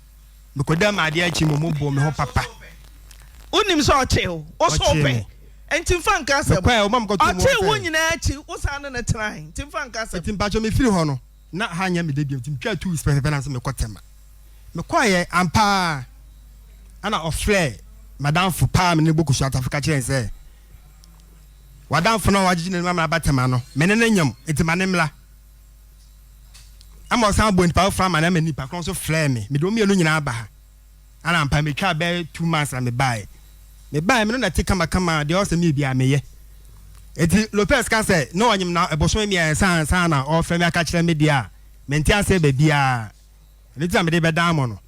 me ko da ma de achi mo bo me ho papa unim so oche o so ope enti mfa nka asem oche wo nyina achi wo sa na try enti mfa nka asem enti mpacho me firi ho no na ha nya me de bi enti twa 2 special finance me kotema me kwaye ampa ana ofre madam fu pa me ne boku South Africa chense wadam fu no wagigi ne mama batema no me ne nyam enti manemla ama san bo npa fra mana me nipa kon so flare me do me no nyina aba ana ampa me twa be 2 months na me buy me no na take kama de o se me bia me ye eti Lopez ka say no wanyim na eboso me san na o fe me aka kire me dia me ntia se ba bia ni ti am de be dan mo no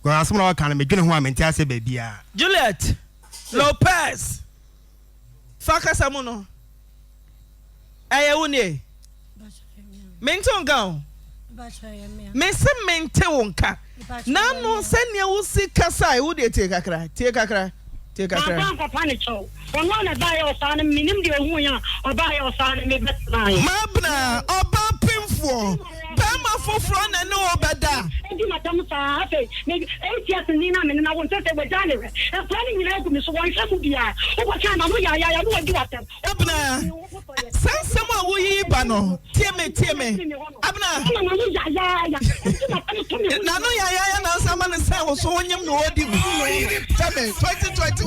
go asom na o kan me dwene ho a me ntia se ba bia Juliet Lopez faka samuno aye woni menton ga me se mente wonka na no se ne wo si kasa e wo de tie kakra Take a crack. Mabna, Oba Pinfo, Bama for front and no better. Madam Safe, maybe 8 years in Nina, and I want to say we're done. And planning in Miss Wansabia, over time, I know do at them. Abna, send someone we Bano, Timmy. Abna, Nano Yaya, now someone is so when you know what you 2021.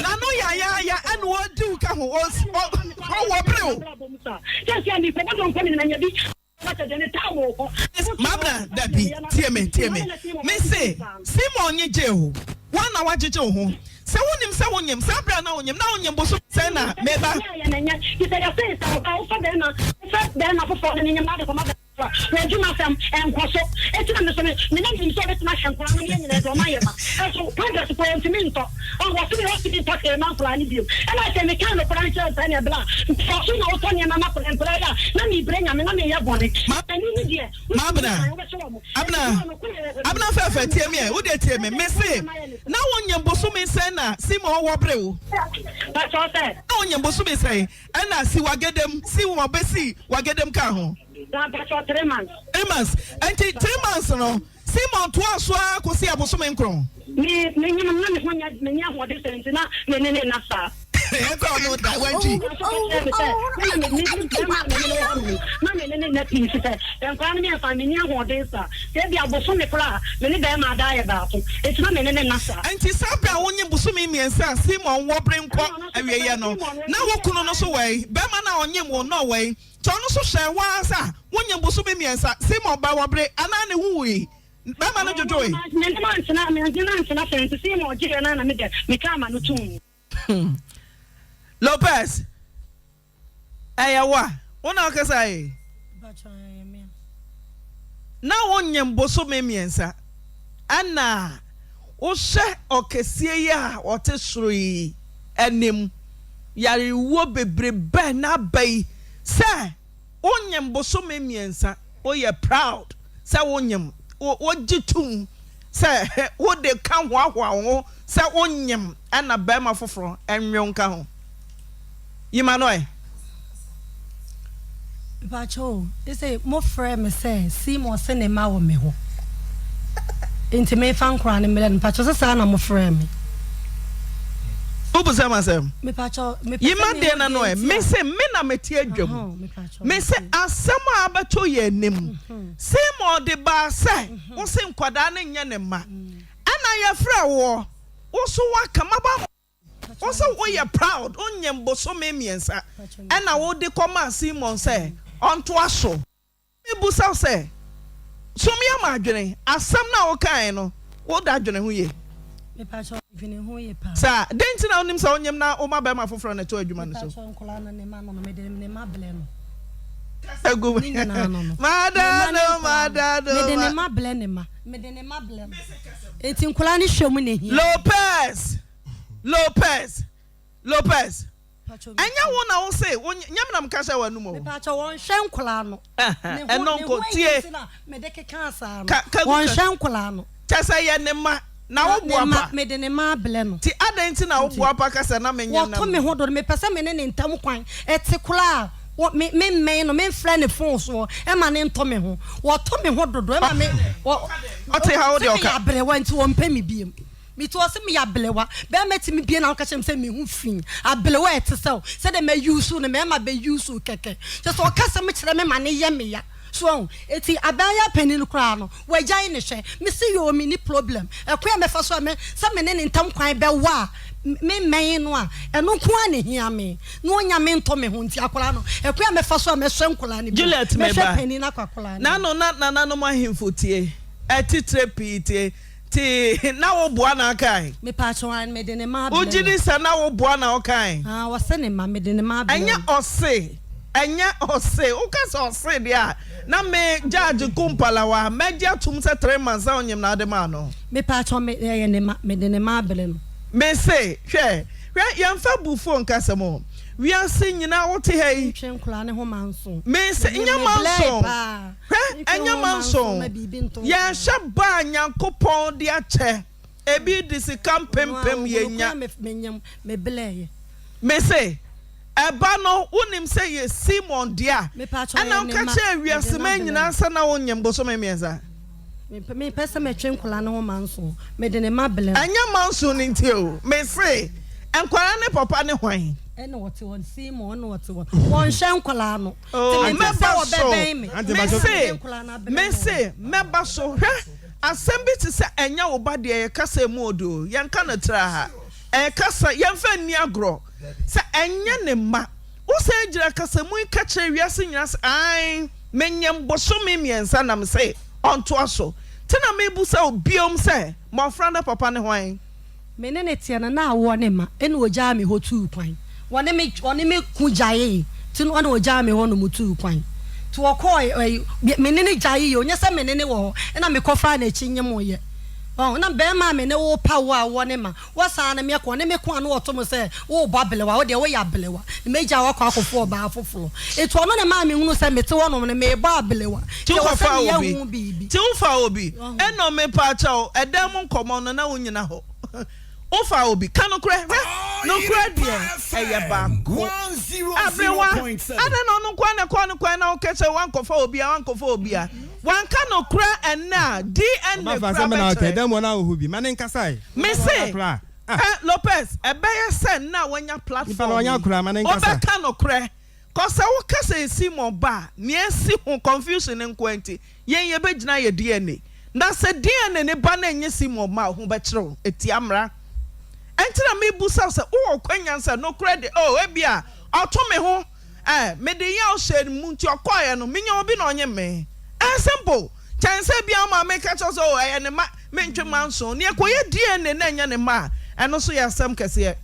Nano Yaya, and what do come was just Mabna, Debbie, Timmy. Me say, Simon, you jail. 1 hour to home. Someone him, Sabra, now him, Bosu, Sena, Meba. You said, I say, I'll for them, then I'll for them in your mother. When you must and Cosso, it's the name of the national so progress for to me. I was to be hospital talking about you. And I say, kind of branches and a black. So soon I'll turn your mama and player. Let me bring a man in your body. Abna Fafa, tell me, would they tell me, Missy? Now on your Bosumi Sena, Simo Wabreu. That's all that. Now on your Bosumi say, and I see what get them, see what Bessie, what get them car. That's what 3 months. 3 months. And 3 months, no. Simon, 2 hours, I could see a Bosumi crown. Me, what this is not, no da wanti anti sabe a wonye busumi miensa Simon wobrenko awieye no na wokuno no so wei be ma na onye mo no wei to no so hwe wansa wonye busumi miensa Simon ba wobre ana ne wuwi be ma no jojoe Lopez ayawa wona okasai na wonye busumi miensa ana o hye okesie ya otesroi enim yare wo bebrebe na bai se onyem bosome miensa o ye proud se wonyem o gitum se wo de kan hoahoa ho se onyem ana ba ma foforo enwonka ho yimanoi bacho ese mo frɛ me se Simon se ne ma wo me ho inti me fan kra ne mele pacho se sa na mo frɛ me obusa masem me pacho me yima de na no me se me na meti adwam me se asem a abato ye nim Simon de ba se wo se nkwada na nya ne ma ana ye frɛ wo wo so wa kama ba wo se wo ye proud onyem boso me miensa ana wo de koma Simon se onto aso me busa se Sumia madwene asem na wo kan no wo da dwene ho ye me pacho dwene ho ye pa sa denti na onim sa onyem na o ma ba ma foforo na to adwuma no so pacho nkola na ne ma no me de ne ma ble no egu madado me de ne ma ble ne ma me de ne ma ble no enti nkola ni hwemu ne hi Lopez anya wo na wo se nyam na mkasha wanu mo pacho won hwe nkola no enonko tie me de keka asa no won hwe nkola no chasa ye ne ma na wo boapa me de ne ma ble no ti adenti na wo boapa kasa na menyam na wo to me ho do me pese me ne ntam kwan etikola me no me friend ne phone so e ma ne nto me ho wo to me ho dodo e ma me wo ate ha wo de oka abre wa nti wo mpa me biem mi to se me abelewa be metimi bie na ka chem se me hu fin abelewa etesel se de me use no me ma be use keke se so ka se me kire me ma ne ye me ya so eti abaya panin kra no wajan ne hwe me se yo mi ni problem ekwa me fa so me se me ne ntam kwan be wa me men no a eno ko ane hia me no nya me nto me ho nti akola no ekwa me fa so me hwe nkola ne Juliet me ba panin akwakola na no ma himfotie etitre pite ti na wo boa na kai me pacho an me de ne ma ble ujini sa na wo boa na okai wo se ne ma me de ne ma ble anya ose o ka so ose dia na me judge kumpala wa media tum se 3 months onyem na de ma no me pacho me ye ne ma me de ne ma ble no me say hwe yamfa bufo nkasa mo we ase nyina wote hei twenkola ne ho manso me say nya manso anya manso ya shaba nyankopon de ache ebi disi kampempem yenya me bleye me say eba no unim say ye Simon dia ana ka che wiase ma nyina asa na wonyem boso me mienza me pesa me twenkola ne ho manso me de ne ma ble anya manso ni ntio me say enkwara ne papa ne hwan ene wote won Simon no wote won hwe nkola no me say meba so hwe asem bi ti se enya wo ba de ye kasa mu odo yanka na tra ha kasa yemfa ni agro se enya ne ma wo se gira kasa mu ka kire wiase nyina se ai menyam boso me miensa na me say onto aso tina me bu se obiom se mo franda papa ne hwan me ne tie na awo ne ma ene oja me hotu kwan wone me kujaye tin wona oja me ho no mutu kwan to okoi me ne jaye yo nya se me ne wo na me kofa na chi nyem ye na be ma me ne wo pa wo a wone ma wasa na me ko ne me ko anu oto mo se wo babelewa wo de wo ya belewa me ja wo kwa akofo ba afoforo etu ono ne ma me hunu se me te wo no me ba belewa ti wo fa obi eno me pa cha edem nkomo no na wo nyina ho ofa obi kanokre no kra die eye ba ko abewa ana no kwan na okeche wankofa obi a wan kanokra enna DNA ma fa se me na te dem wona ohu bi mane nkasai me say Lopez ebeye send na wanya platform wanya kura ma nen kasa obeka no kure cause wo kasa esi mo ba ne esi ho confusion nkwenti yen be gina ye DNA na se DNA ne ba na enye si mo ma ho be kire eti amra entina me busa se wo kwanyansa no kure de ebia auto me ho me de ya o share mu nti okoye no menya obi na onye me simple chance bia ma make cho so ne ma mentwe manso ne ekoye DNA na enya ne ma eno so ya sam kese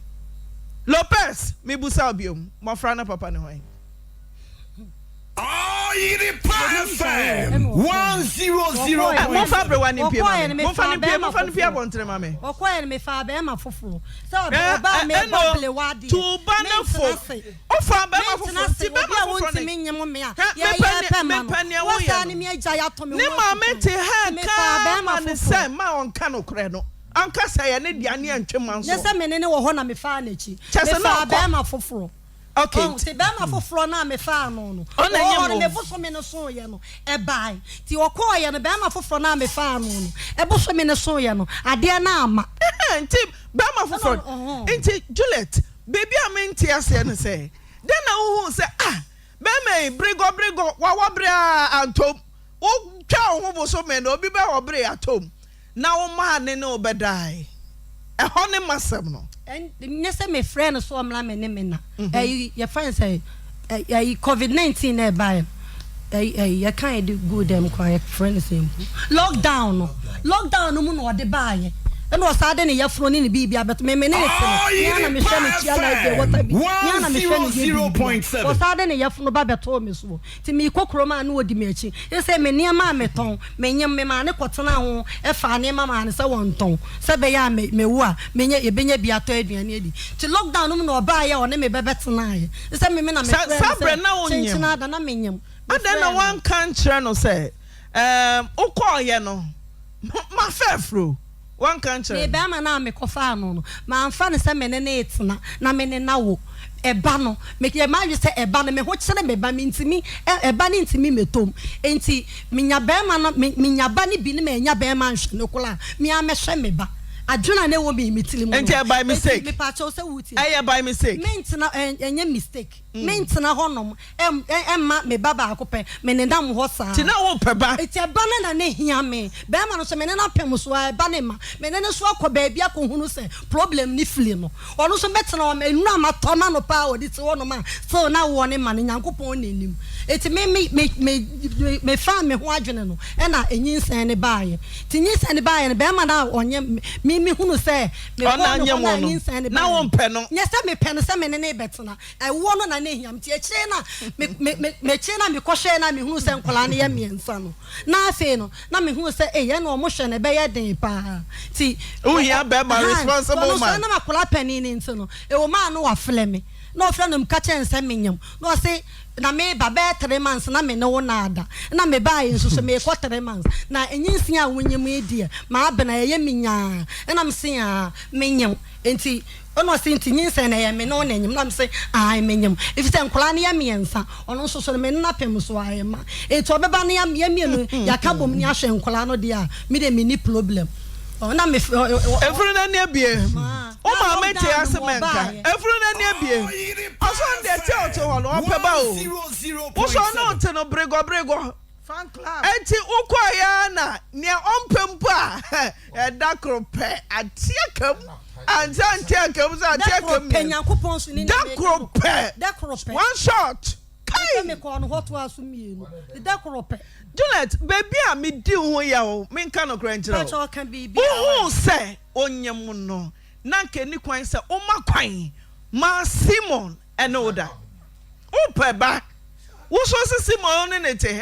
Lopez me busa obiom mo fra na papa ne hoy Oyerepa FM 100. Mo fa bre wani pie mo fa ni pie abontre ma me okoye me fa be ma foforo so oba me bobble wadi to banafo o fa be ma foforo ti be ma foforo ni me nyem me a ye pe ma no wo sa ni me agya ya to me ne ma me te ha ka ma ne se ma on ka no kre no anka sa ye ne diane antwe manso ne se me ne wo ho na me fa na chi me fa be ma foforo. Okay. Ti be ma foforo na me fa no no. O me bo so me no so ye no. E bai. Ti okoye no be ma foforo na me fa no no. E bo so me no so ye no. Ade na ama. Nti be ma foforo. Nti Juliet, baby amenti ase no say. Den na wo say be me brigo wa bra antom. O twa ho bo so me no obi be wo bra atom. Na wo ma ne no be dai. E ho ne masem no. And nese me friend so amla me ne me na your friend say COVID-19 e buy you can't do good them quiet friends lockdown no mu no de buy and was sudden ya front ni bibia but me ne na me friend chia like the water bi na me friend 0.7 was sudden ya front ba beto me so ti me kokroma na odi me achi e say me ne ma me ton me nyem me ma ne kotena ho e fa ne ma ma ne se won ton se be ya me wu a me nya e benya bia to aduane adi ti lockdown no no ba ya o ne me bebetena ye e say me na me friend na onyem na da na me nyem adan na one country no say ukoye no ma fefro one country me be ma na me kofa no ma amfa ne se me ne etena na me ne na wo eba no me ke ma wi se eba no me ho kire me ba me ntimi eba ni ntimi metom enti me nya be ma no me nya ba ni bi ni me nya be ma nhwe no kola me a me hwe me ba aduna na wo me mitili mu enti by mistake me pa cho se wuti by mistake me ntina enye mistake me ntina honom emma me baba akope me ne dam ho sa ti na wo pe ba eti ba na ne hia me be ma no so me ne na pem so ba ne ma me ne so akọ ba akohunu se problem ni fili no ono so betena o me nura ma to ma no pa o di ti wono ma so na wo ne ma ne nyankopon nenim eti me fa me ho adwene no e na enyinsan ne baaye ti nyinsan ne baaye ne be ma na onye me hunu se me ko na nyinsan ne na wo mpe no nya se me pe no se me ne betena e wo no na ne hiam ti ekire na me kire na me kohwe na me hunu se nkola ne ye miensa no na afi no na me hunu se ye na o mo hwe ne be ye den pa ti o hia be ma responsible man na makola pani ni nti no e wo ma no wa fle me na o fle no mka chen se menyam na o se na me ba be 3 months na me no na ada na me ba yin so me ko 3 months na enyinsin a wonyam edi ma abena ye menya na me se a menyam enti ono se enti nyinsin na ye me no na enyim na me se ai menyam if se nkola na ye miensa ono so so me na pem so ai ma enti obeba na ye mienu ya ka bom ni ahwe nkola no dia me de me ni problem na me every na ne bie o ma me te asemenka every na ne bie oso nde te o no opeba o so no te no brego fan club enti ukoya na ne ompempo a da krope atiekam antiekam za atiekam penyankopon so ni da krope one shot kai me ko no hoto aso mienu da krope Juliet, baby, I me do who ya me nka no kranchira. But all can be be. Who say onyem no. Na nke ni kwan say o ma kwan. Ma Simon and oda. O pe ba. Wo so se Simon ne te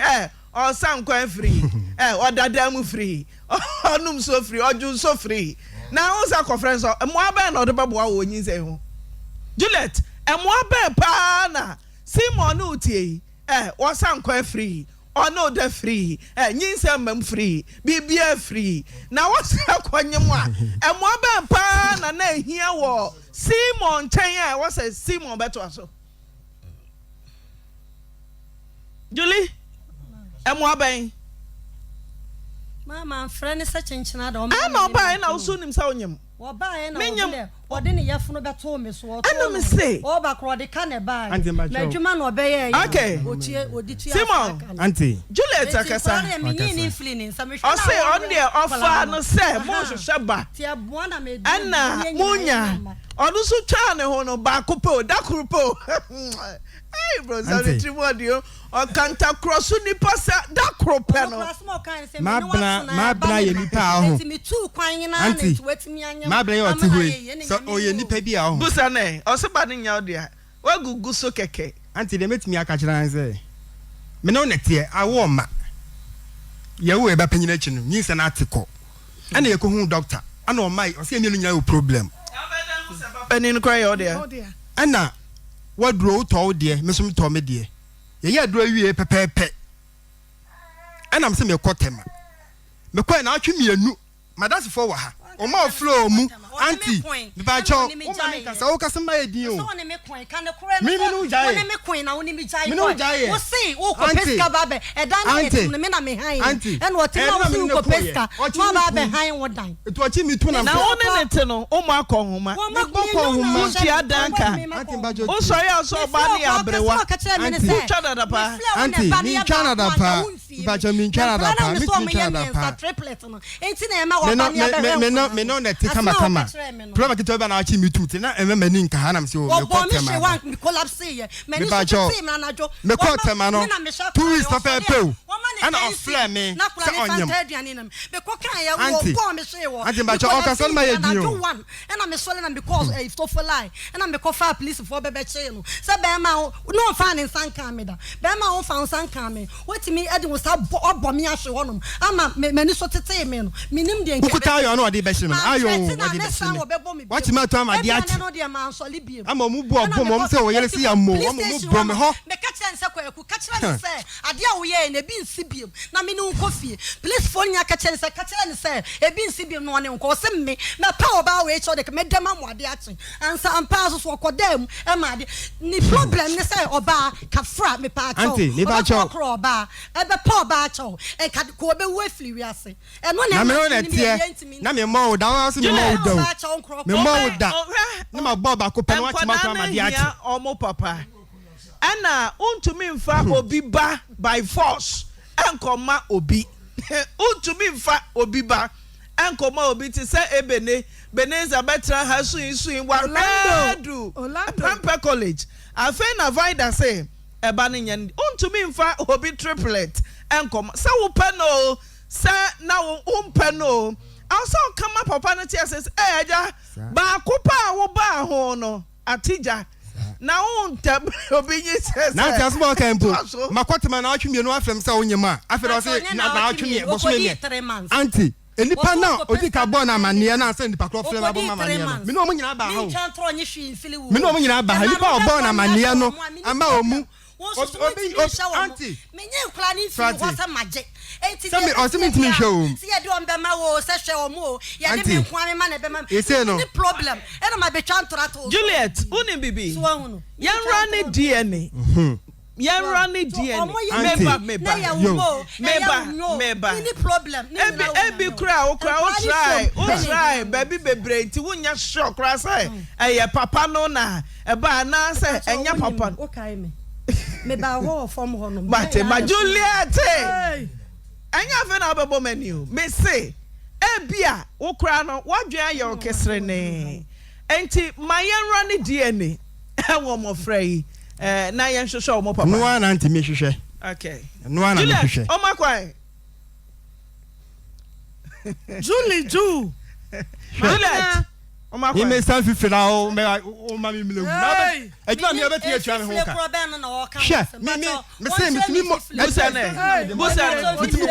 o sam kwan free. O dada mu free. Onum so free, oju so free. Na wo sa conference o mo aba na o de babo a wo nyin say ho. Juliet, e mo aba pa na Simon no tie. O sam kwan free. Oh no, they're free. Nyinsa free. Bibia free. Now what's akwanyem a? E mo ba pa na hia wo Simon Chenya what's a Simon beto aso. Julie? E mo ba Mama, friend is such enchina do. I'm not buying now soon him sa onyem. Menyam odene yefunu beto me so Eno me say o ba kro de kan e ba na adwuma no obeye okay oditua Simon Auntie Juliet akasa o say on there offer no say mo hwehwe ba ana munya onu so twa ne ho no ba ko pe o da kru pe o hey bro so the trimodio o kanta cross ni pasa da kru pe no mabna ye nipa aho Auntie mabna ye oti hoi so o ye nipa bi aho busa ne o se ba ne nya o dia wa gugu so keke Auntie de metimi aka kira nse me no netie awo ma ye wo e ba panyina chi no nyi se na atiko ana ye ko hu doctor ana o mai o se emi no nya problem pani no cry o dia ana wadro to de me so to me de ye ya dro wie pepepe ana me se me kotema me kwa na atwe mienu madasi fo wa ha o ma flow mu Auntie me ba cho o ma me kasa o kasa ma edin o so ne me kwan kan ne kure me no jai ne me kwan na woni me jai me no jai o si o ko peska ba be e dan na ye me na me han e no te na o si ko peska ma ba be han wo dan eto achi mi tu na na woni ne te no o ma akọhoma me bokọ homa ti adanka Auntie ba jo o so ya so ba ni abrewa Auntie twa da pa Auntie mi twa da pa ba jo mi twa da pa mi twa da pa triplet no enti na e ma wa ba ni abrewa me no net kama Proba kito ba na achi mi tu te na emema ni nka ha na me se o me ko tema me collapse ye me ni so te me na jo me ko tema no 2 weeks papa pe ana o flame me se onyam me ko kan ye wo ko me se wo Auntie ba cho o ka so ma ye di o na me so le na because e to for lie na me ko fa police for be che no se be ma no fa ni san kan me da be ma o fa san kan me wetimi e de wo sa obo me ahwe honom ama me ni so tete me no minim de nke ukuta ayo na odi be shim ayo Watch my time at the art. I'm a move of bomb, so you'll see a more bomb. The catcher and Sako, catcher say, Adia, we are in a bean sibium, Namino coffee. Please phone your catcher and say, a bean sibium, no one in costing me, my power bow, which or the made them what the action, and some passes for Codem, and my problem, they say, or bar, Cafra, me part, Auntie, or bar, and the poor batcho, and cat Kobe Weffley, we are saying. And when I'm on it, Nammy more down, me mo da na ma boba ko pen watch ma ma dia ati omo papa ana untumi mfa obi ba by force enkoma obi untumi mfa obi ba enkoma obi ti se ebene beneza betra ha suin Orlando Pampa College afa na vida say eba ne nyen untumi mfa obi triplet enkoma se wo peno se na wo umpeno also come up papa na tia says eja ba kupa wo ba ho no atija na unta obinyi says na tia so ka mpo makwatema na atwe mienu afem sa onyema afero say na atwe mi bo so mi Auntie enipa na odi ka bo na amane na say nipa kro fere na bo mama ne me no mo nyina ba ha me no mo nyina ba ha nipa obo na amane no ama omu Auntie menye nkla ni fi wo sa maje Sami osimi ntimi show si ye de on be ma wo se hwe o mo ye de me kwan ma na be ma no problem e na ma be twa ntorato Juliet uni bibi yan run DNA yan run DNA meba any problem ebi kra o try baby bebre nti wunya shock kra say eh papa no na e ba na say enya papa okay me ba ho form ho no but ma Juliet anya fe na obebo menu me say ebia wo kra no wadwan aye okesre ne enti mayenra ne DNA e wo mo frei na yen hwehwe mo papa no na anti me hwehwe okay no na me hwehwe o makwan Julie Juliet o makwan me san fifira o ma mi mlewu na ejuma mi obeti atwa me ho ka she me say me busa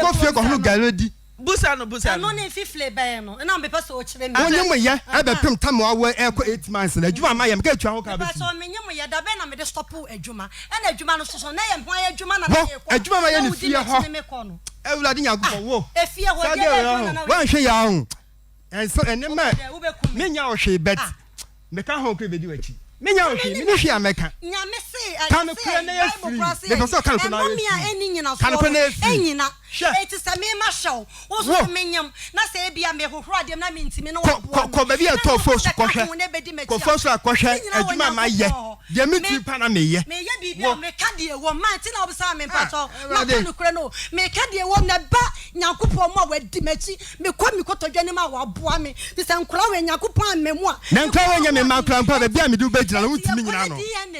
ko fie ko hunu galodi busa no ne fifle ba no na me pese o kire me onyem ye e be pem tam wa e ko 8 months na ejuma ma ye me ka atwa ho ka be so me nyem ye da be na me de stop ejuma e na ejuma no so na ye mpa ejuma na me ko ejuma ma ye ne fie ho ewulade nyago wo e fie ho ye na wan hwe ya ho en so enema me nya o hwe bet me ka ho ko be di wachi Menya ohi, me hwe ameka. Nyame say, kan kura na ya free. The person kan kura na ya free. Eni nyina so. Kan kura na ya free. Enyina. Eti se me ma show. Wo so menyam. Na se bia me hohoro adem na me ntimi no wo. Ko ba bia to force kohwe. Ko force akohwe adwuma ma ye. De me tu pa na me ye. Me ye bibia me ka de wo man ti na obisa me pato. Na kan kura no. Me ka de wo na ba Nyankopon mo wadi machi. Me kwa mi kotodwane ma wo aboa me. Ti se nkura we Nyankopon amemu a. Na nkura we nya me ma kura mpa bia me du ba gyina no ntimi nyina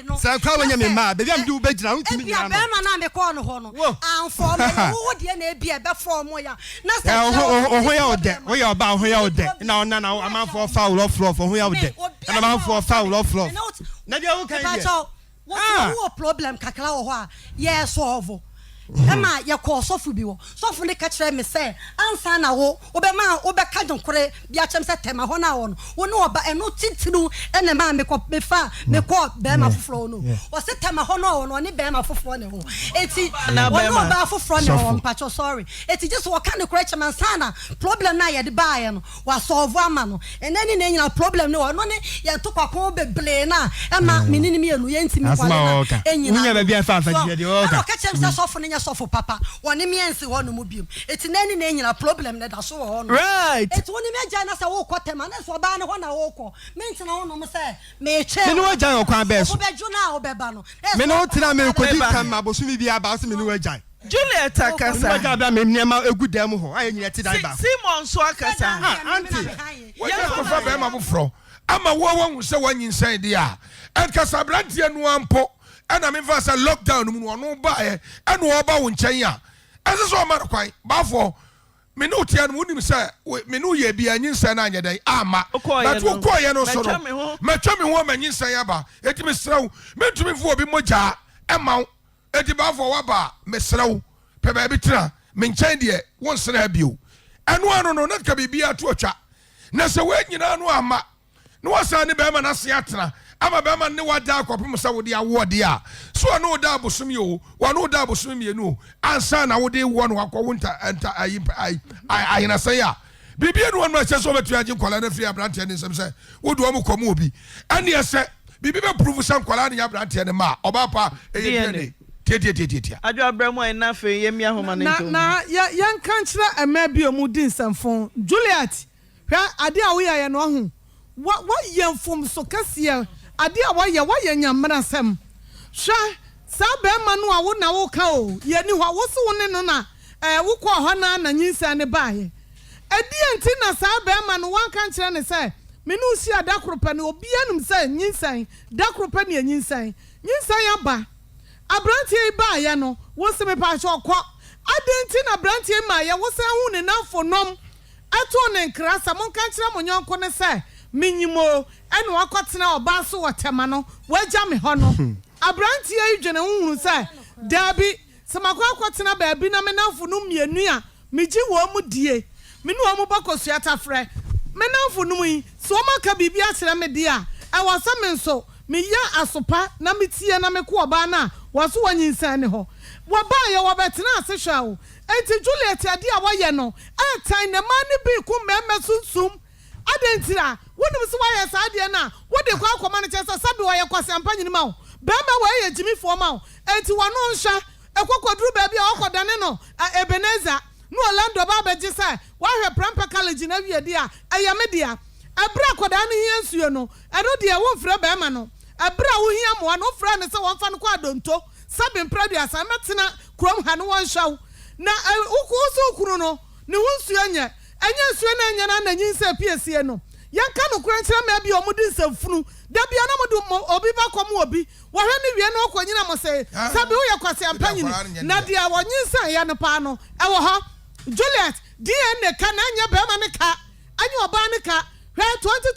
no. Sa nkura we nya me ma bia me du ba gyina no ntimi nyina no. Bia be ma na me ko no ho no. Anfo me wo de na bia be form ya. Na se ho ya ode. Wo ya ba ho ya ode. Na ona na amanfo foul off floor for ho ya ode. Na amanfo foul off floor. Na dia wo kan ye. What problem kakra wo ho a ye solve. Ema ye ko sofu bi wo sofu ne ka kire me say ansa na wo obema obeka donkore bia chem se tema ho na wo no wo ne oba eno titiru ene ma me ko be fa me ko be ma foforo no wo se tema ho no wo ne be ma foforo ne ho eti wo no ba foforo ne ho mpacho sorry eti just wo ka ne kure chem ansa na problem na ye de ba ye no wa solve ama no enani na nyina problem ne wo no ne ye to kwakon beble na ema menini me enu ye ntimi kwa na enyina unya ba bia fa fa de o ka chem se sofu ne sofo papa woni miensi ho no mu biom eti nani na nyina problem na da so ho no right eti woni me agya na se wo kwotema na so ba ne ho na wo kɔ menti na ho no mo se me che me no agya okwan be so wo be ju na wo be ba no me no tira me kodi kan ma bosu mi bia ba so me no agya Juliet akasa agya bia me niam egu dam ho aye nyina ti dai ba Simon so akasa auntie wo ya ko fa be ma bofro ama wo hu se wanyinsan dia enkasa brantie no ampo ana me fa sa lockdown mu no ba e ana wo ba wo nkyɛn a ɛse so ma kwai bafo me no tia no nim sɛ me no ye bia nyinsan na anya dai ama but wo ko ye no so no matwa me ho ma nyinsan aba eti me sraw mentumi fo obi mogya ɛma eti bafo wa ba me sraw pɛ ba bi tra me nkyɛn de won sra bio ɛno ano no na ka bibia to atwa na sɛ we nyina no ama no wasa ne ba ma na se atena ama be man ne wada akopem sa wode awode a so no da abosom yo wa no da abosom mienu ansa na wode wo no akwo nta ayi na say a bibie no no che so betu agye kwala na firi abrante ne nsem se wode wo komo obi ane ese bibi be prove san kwala ne abrante ne ma oba pa eye ne tie adwo abramo en na fe yemi ahoma ne nto na yan kan kira ema bi omudi nsamfon Juliet hwa ade a wo ya no ho what yemfom so kase ade a wayɛ nyamra sem hwa sa be ma no a wo na wo ka o ye ni hwa wo so wo ne no na wo kɔ hɔ na nyinsa ne baaye ade enti na sa be ma no wan kan kyerɛ ne sɛ me no si adakropa ne obi anum sɛ nyinsan dakropa ne nyinsan aba abrantie baaye no wo se me pa hɔ kɔ ade enti na abrantie ma ye wo sɛ hu ne nafo nom ato ne nkra sa mon kan kyerɛ mo nyonko ne sɛ minyimo enu akotena oba so wotema no wagya me ho no abrantie idwene hunhunu se dabi samako akotena baabi na menamfo no mienu a migi wo mu die menu wo mu bakosua tafre menamfo no yi so maka bibia kire me die a ewo se me nso me ya asopa na metie na me ko oba na wo so wanyinsan ne ho wo ba ye wo betena ase hwa o enti Juliet ade a wo ye no atan ne ma ne bi ku meme sunsum adentira wonu so wa ye sa ade na wo de kwa akoma ne chesa sabi wo ye kwasampa nyinima o be ma wo ye jimi fo ma o enti wono nsha ekokoduru ba bia okodane no Ebenezer no Orlando ba beji sai wa hwe Prempeh College na wie dia ayamedia abra kodane hia nsuo no eno de wo mfra ba ma no abra wo hia mo no fra ne se won fa no kwa donto sabi mpra asa metena krom ha no won hwaw na ukuso kuru no ne wo nsuo nya enye nsuo na nya na nyinsa piesie no yanka no kurankyira ma bi omudi nsafunu da bia na modu obi ba kom obi wo hwe ne wie na okonyina mo se sabi wo ye kwase ampanyini na dia wo nyinsa ya no pa no e wo ho Juliet DNA ka na nya be ma ne ka anya oba ne ka hwe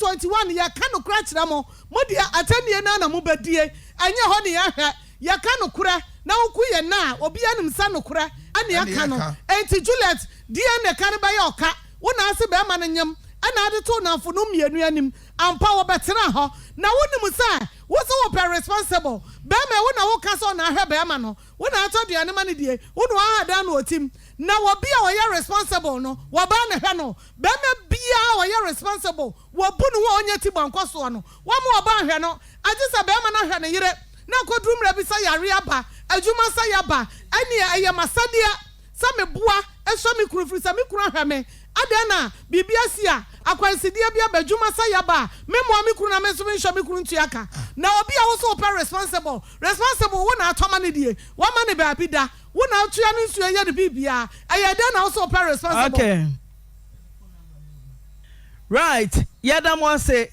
2021 ya ka no kurankyira mo dia atanie na mo badie anya ho ne ya hwe ya ka no kura na woku ye na obi anim sa no kura ane ya ka no enti Juliet DNA ka ne ba ya oka wona ase be ma ne nyam ana ade to na fo no mienu anim ampa wo betena ho na wonim sa wo so wo be responsible be ma wo na wo ka so na hwe be ma no wona ato duane ma ne die wo no ahada na otim na wobi a oyɛ responsible no wo ba na hwɛ no be me bia oyɛ responsible wo bu no wo onye ti bonko so no wo mo ba hwɛ no agisa be ma na hwɛ ne yire na kodrum ra bi sa yare aba adwuma sa yaba ani ɛyɛ masadia sa me boa ɛso me kurufuri sa me kuru hwɛ me adana bibia sia akwansidia bia badwuma sa yaba me mo me kuru na me so me hwɛ me kuru ntuaka na obi a wo so pe responsible wo na atoma ne die wo ma ne ba bi da wo na atua no nsu ɛyɛ de bibia ɛyɛ da na wo so pe responsible. Okay, right, yada mo say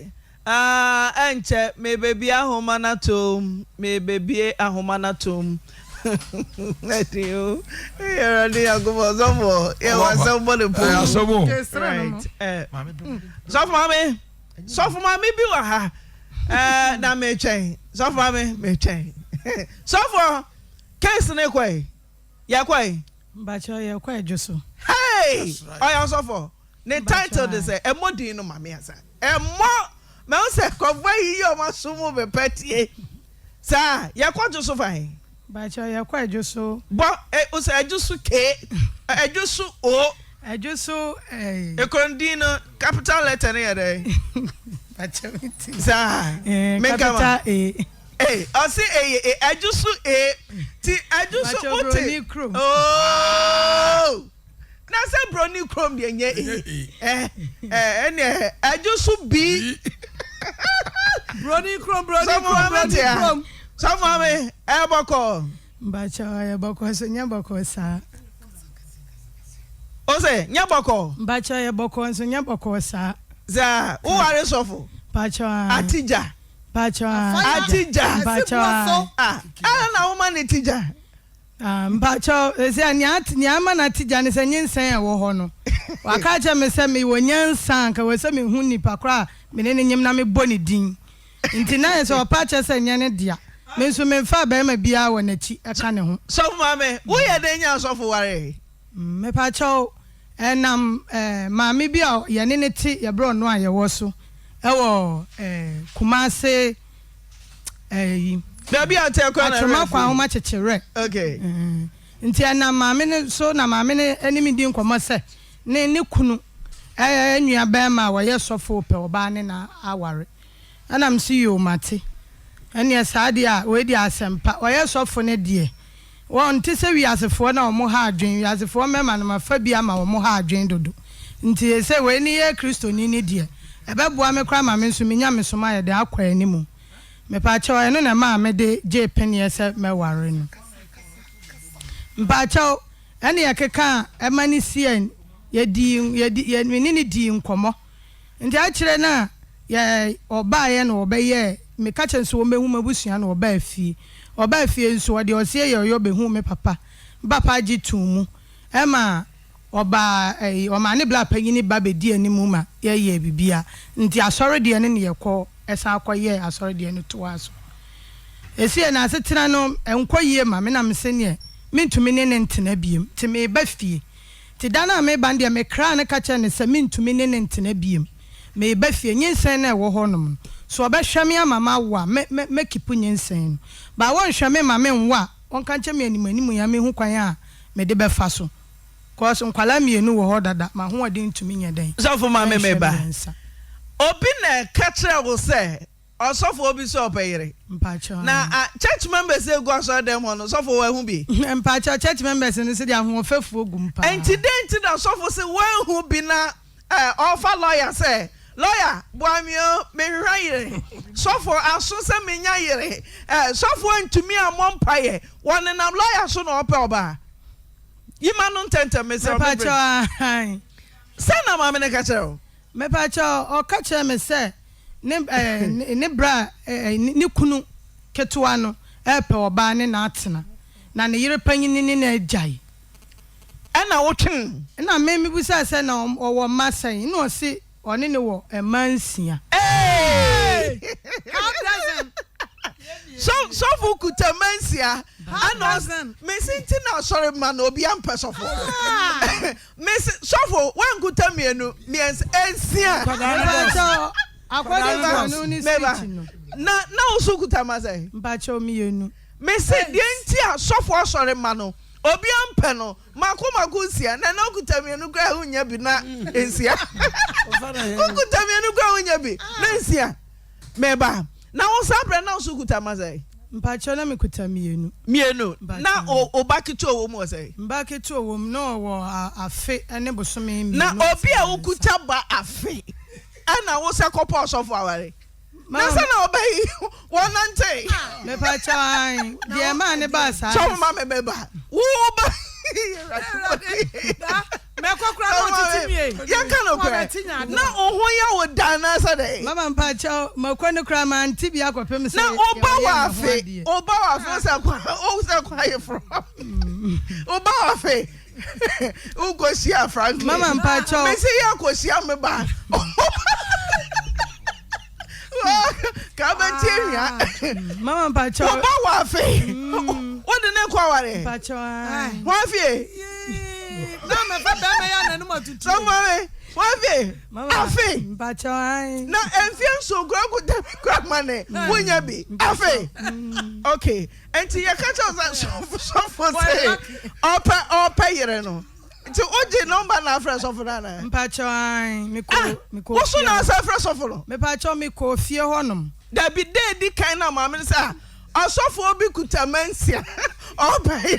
enche me baby ahoma na tom me baby ahoma na tom Matthew, you're ready to go for some more. You want somebody to pull right. So for mommy, be with her. Now may change. So for mommy, may change. So for case in a way. Yakway. But you're quite just so. Hey, I also for the title is a modino mammy. A more mouse convey your masumo be petty. Sir, you're quite just so fine. But you're quite just so. But it was a just K, a just so O, a just so a condino capital letter there. But sir, make a. Hey, I say a just so a. I just so oh. Now say brownie chrome the I just so B. Brownie chrome. Some mommy, Abako. But you're Boko, so Yabako, sir. Oh, say, Yabako. But you're Boko, so Yabako, sir. Za, who are you so for? Pacha, Atija. Pacha, Atija. Pacha. I don't know, man, Atija. Pacha, is there Nyaman Atija is an insane wohono. Wakaja me send me when yan sank, I was sending Huni Pakra, meaning Yamnami Bonnie Dean. Intina is our Pacha and Yanedia. Mensu memfa be ma bia wo nachi aka ne ho so mama wo ye den nya so for ware me pa chaw enam maami bia ye ne ti ye bro no aye wo so e wo kumase be bia te kwa na atuma kwa ho ma chechire okay nti enam maami ne so na maami ne enimi di nkomo se ne kunu enua be ma wo ye sofo pe oba ne na aware anam si yo mate ene sadia we di asempa oye sofo ne die won ti se wiasefo na omo ha adwen wiasefo mema na mafa bia ma omo ha adwen dodo nti se we ni ye kristo ni ni die ebeboa me kra ma me nso menya me so ma ye de akwa animu me pa chaw eno na ma me de je penie se me ware no mpa chaw ene ye keka emani sien ye ni di nkomo nti a kire na ye oba ye na obeye me ka chenso mehu mabusua na oba afie nso de osie ye oyo behu me papa agitumu ema oba o ne bla panyini ba bedi animu ma ye bibia nti asore de ne yekọ esa akoye asore de ne to aso esie na asetena no enkoye ma me na me se ne mintumi ne ntena biem ti me ba fie ti dana me bande me kra ne ka che ne se mintumi ne ntena biem me ba fie nyinsen na wo honom so obehwame amama wa me kipu nyinsen ba won hwame mama nwa won kan che me animu ya me hu kwan a me de be fa so cause nkwala mienu wo ho dada ma ho odi ntumi nya den so for mama me ba obi na ka kire wo se osofo obi so opeyire mpacha na church members e go so dem no so for wa hu bi mpacha church members ni se dia ho fefu ogum pa enti na sofo se wa hu bi na offer lawyer say lawyer boamio me hwayire sofo aso se menya yire sofo ntumi amompaye won na lawyer so na ope oba yima no ntente me se mpacha se na ma me ne ka kire me pacha o ka kire me se ne bra ne kunu ketua no epe oba ne na atena na ne yire panyini ne na ajai ana wotwen na me busa se na owo masan na o si oni ne wo emansia how doesn't so fukuta mansia ana me sinti na sorry man obi ampe sofo me sofo wan kuta mienu miens ensia akwada no ni speech na osukuta masai mpacho mienu me se die nti a sofo sorry man no obi ampe no mako sia na okuta mienu kra hunya bi na ensia okuta mienu kra hunya bi na ensia meba na wo sabre na so kuta mazai mpacho na mekuta mienu na obaketo wo mo sai mbaketo wo no wo afe ene bosome mi na obi a okuta ba afe ana wo se kopo osofo aware na sana obey wonante me pacho ai die ma ne ba sa so ma me beba wo ba me kokura no titimie ya kana kwa na ohun ya wo dan na sa dey mama mpacho makwane kura ma anti bi akopem se na oba wa afe se kwa ye from oba wa afe ugo sia Franklin mama mpacho me se ya ko sia me ba mama mpacho oba wa afe what the name kwa ware mpacho wa afe na me fa ba me ya na no matutu somewhere wafe afe mpacho ai na enfie so grogu dem kwamane wonya bi afe okay enti ya catch us so for say opa yere no nti oje number na fresh of na mpacho ai miko wo so na sa fresh of no me pacho miko fie honom da bi dey di kind na ma me say asofo obi kutamansia hey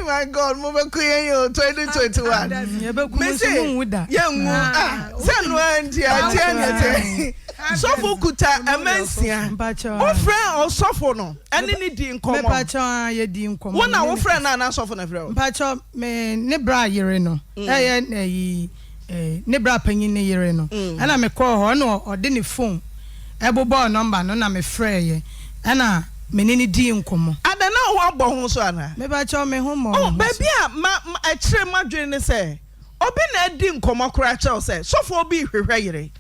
my god mo be kuyen 2021 me say muda yenwu se no anti ati sofo kuta amansia o friend o sofo no ene ni di nkomo me pacho ye di nkomo wona wo friend na sofo na friend pacho me ne bra yere no ne bra panyin ne yere no ana me call ho no o de ne phone ebobo number no na me frɛ ye ana menini di nkomo adana ho abɔ ho so ana me ba cho me ho mo oh baby a kire madwe ne se obi na di nkomo kora kyɛw se sofo obi hwehwɛ yere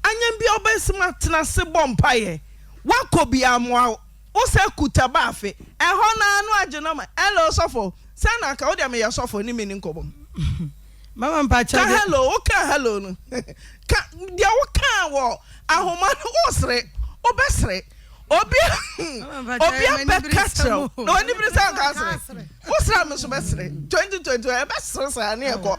anyam bi obesima tena se bompa ye wakobi amoa wo se kuta ba afe ɛhɔ na anu agye no ma hello sofo se na ka wo de me ya sofo ni meni nkomo mama mpa cha hello o ka hello no ka dia wo ka wo ahoma wo sere obesere obi bekatro no ni brisa ka sere wo sere me so besere 2022 e besere sa na eko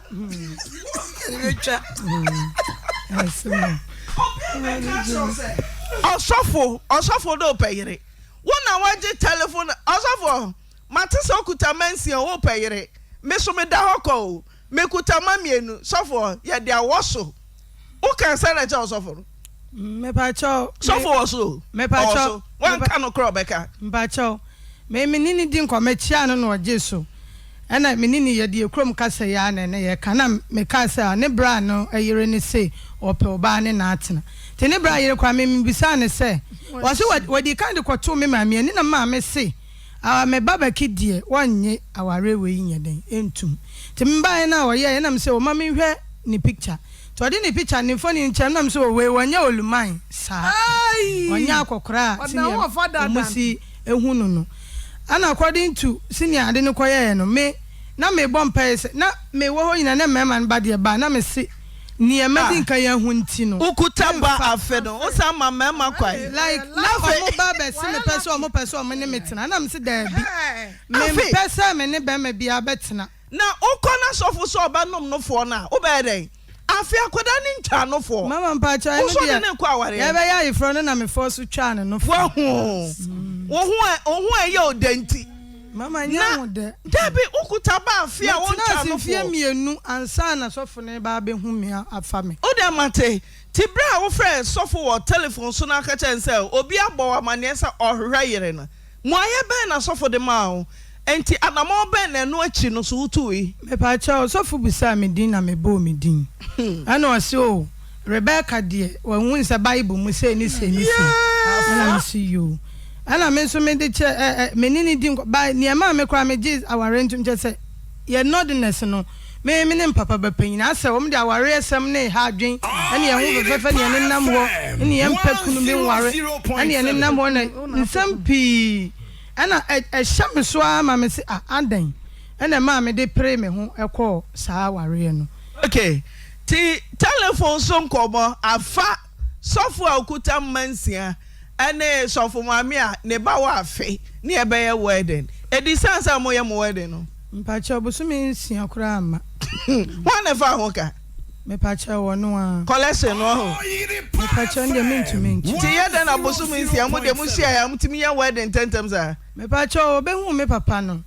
osofo do peyire wona waje telephone osofo matisa okuta mansia wo peyire me so me da hoko me kuta mamienu sofo ye dia woso o kan say na osofo me pacho sofo woso me pacho wan kan no krobeka pacho me menini di nkomachia no no oje so ana menini ye di ekrom kasa ya na ne ye kana me kasa ne bra no ayire ne se ope oba ne na atena te ne bra yire kwa me bisa ne se wo se wadi kan de kwoto me maame ni na maame se me baba kidie wonye aware we nyeden entum te mbae na wo ye na me se o mama hwe ni picture to di ni picture ni phone nche na me se we wonye oluman sa wonye akokora musi ehunu no ana according to senior ade ne koye no me na me bompa se na me wo ho nyina na mema ba de ba na me se ni emedi nka ya hu nti no ukuta ba afe no o sa ma mema kwai like na mo ba be se me pese o mo pese o me ne metena na me se da bi me pese me ne be me bia betena na ukona sofo so ba nom no fo na o be den afi akoda ni ntwa no fo mama mpa cha ene dia ne kwa aware ya be ya ifro na me fo so twa no fo wo hu e ye odanti mama nya wo de debi ukuta ba afi a won twa no fo fie mienu ansa na sofo ne ba be hu me afa me o de mate ti bra wo friend sofo wo telephone so na ka chen say obi agbo amane say ohwehwe yere no mo aye ben na sofo de ma o enti anamo ben na no achi no so wutuwi me pa cha sofo bisa me din na me bo me din ana o se o Rebecca de wo hu se Bible mu se ni se ana me see you ana me so me de che menini din ba ne ma me kra me je aware ntum che se ye nodness no me ne papa ba panyin ase wo me de aware esem ne ha adwen ene ye hu fefe ne ne nam wo ene ye mpakunu me ware ene ye ne nam wo na nsam pi ana hye me so ama me se adan ene ma me de pray me ho ekọ saa aware no okay ti telephone so nkomo afa sofo akuta mansia ene sofo mame a ne ba wa afe ne ebe ye wedding edi sansa mo ye mo wedding no mpacha obusumi sia kura ama wana fa hoka me pacha wono a collection no ho me pacha ndem ntumi nchi ti yeda na obusumi sia mo de mo share ya mtimi ya wedding tentems a me pacha obehu me papa no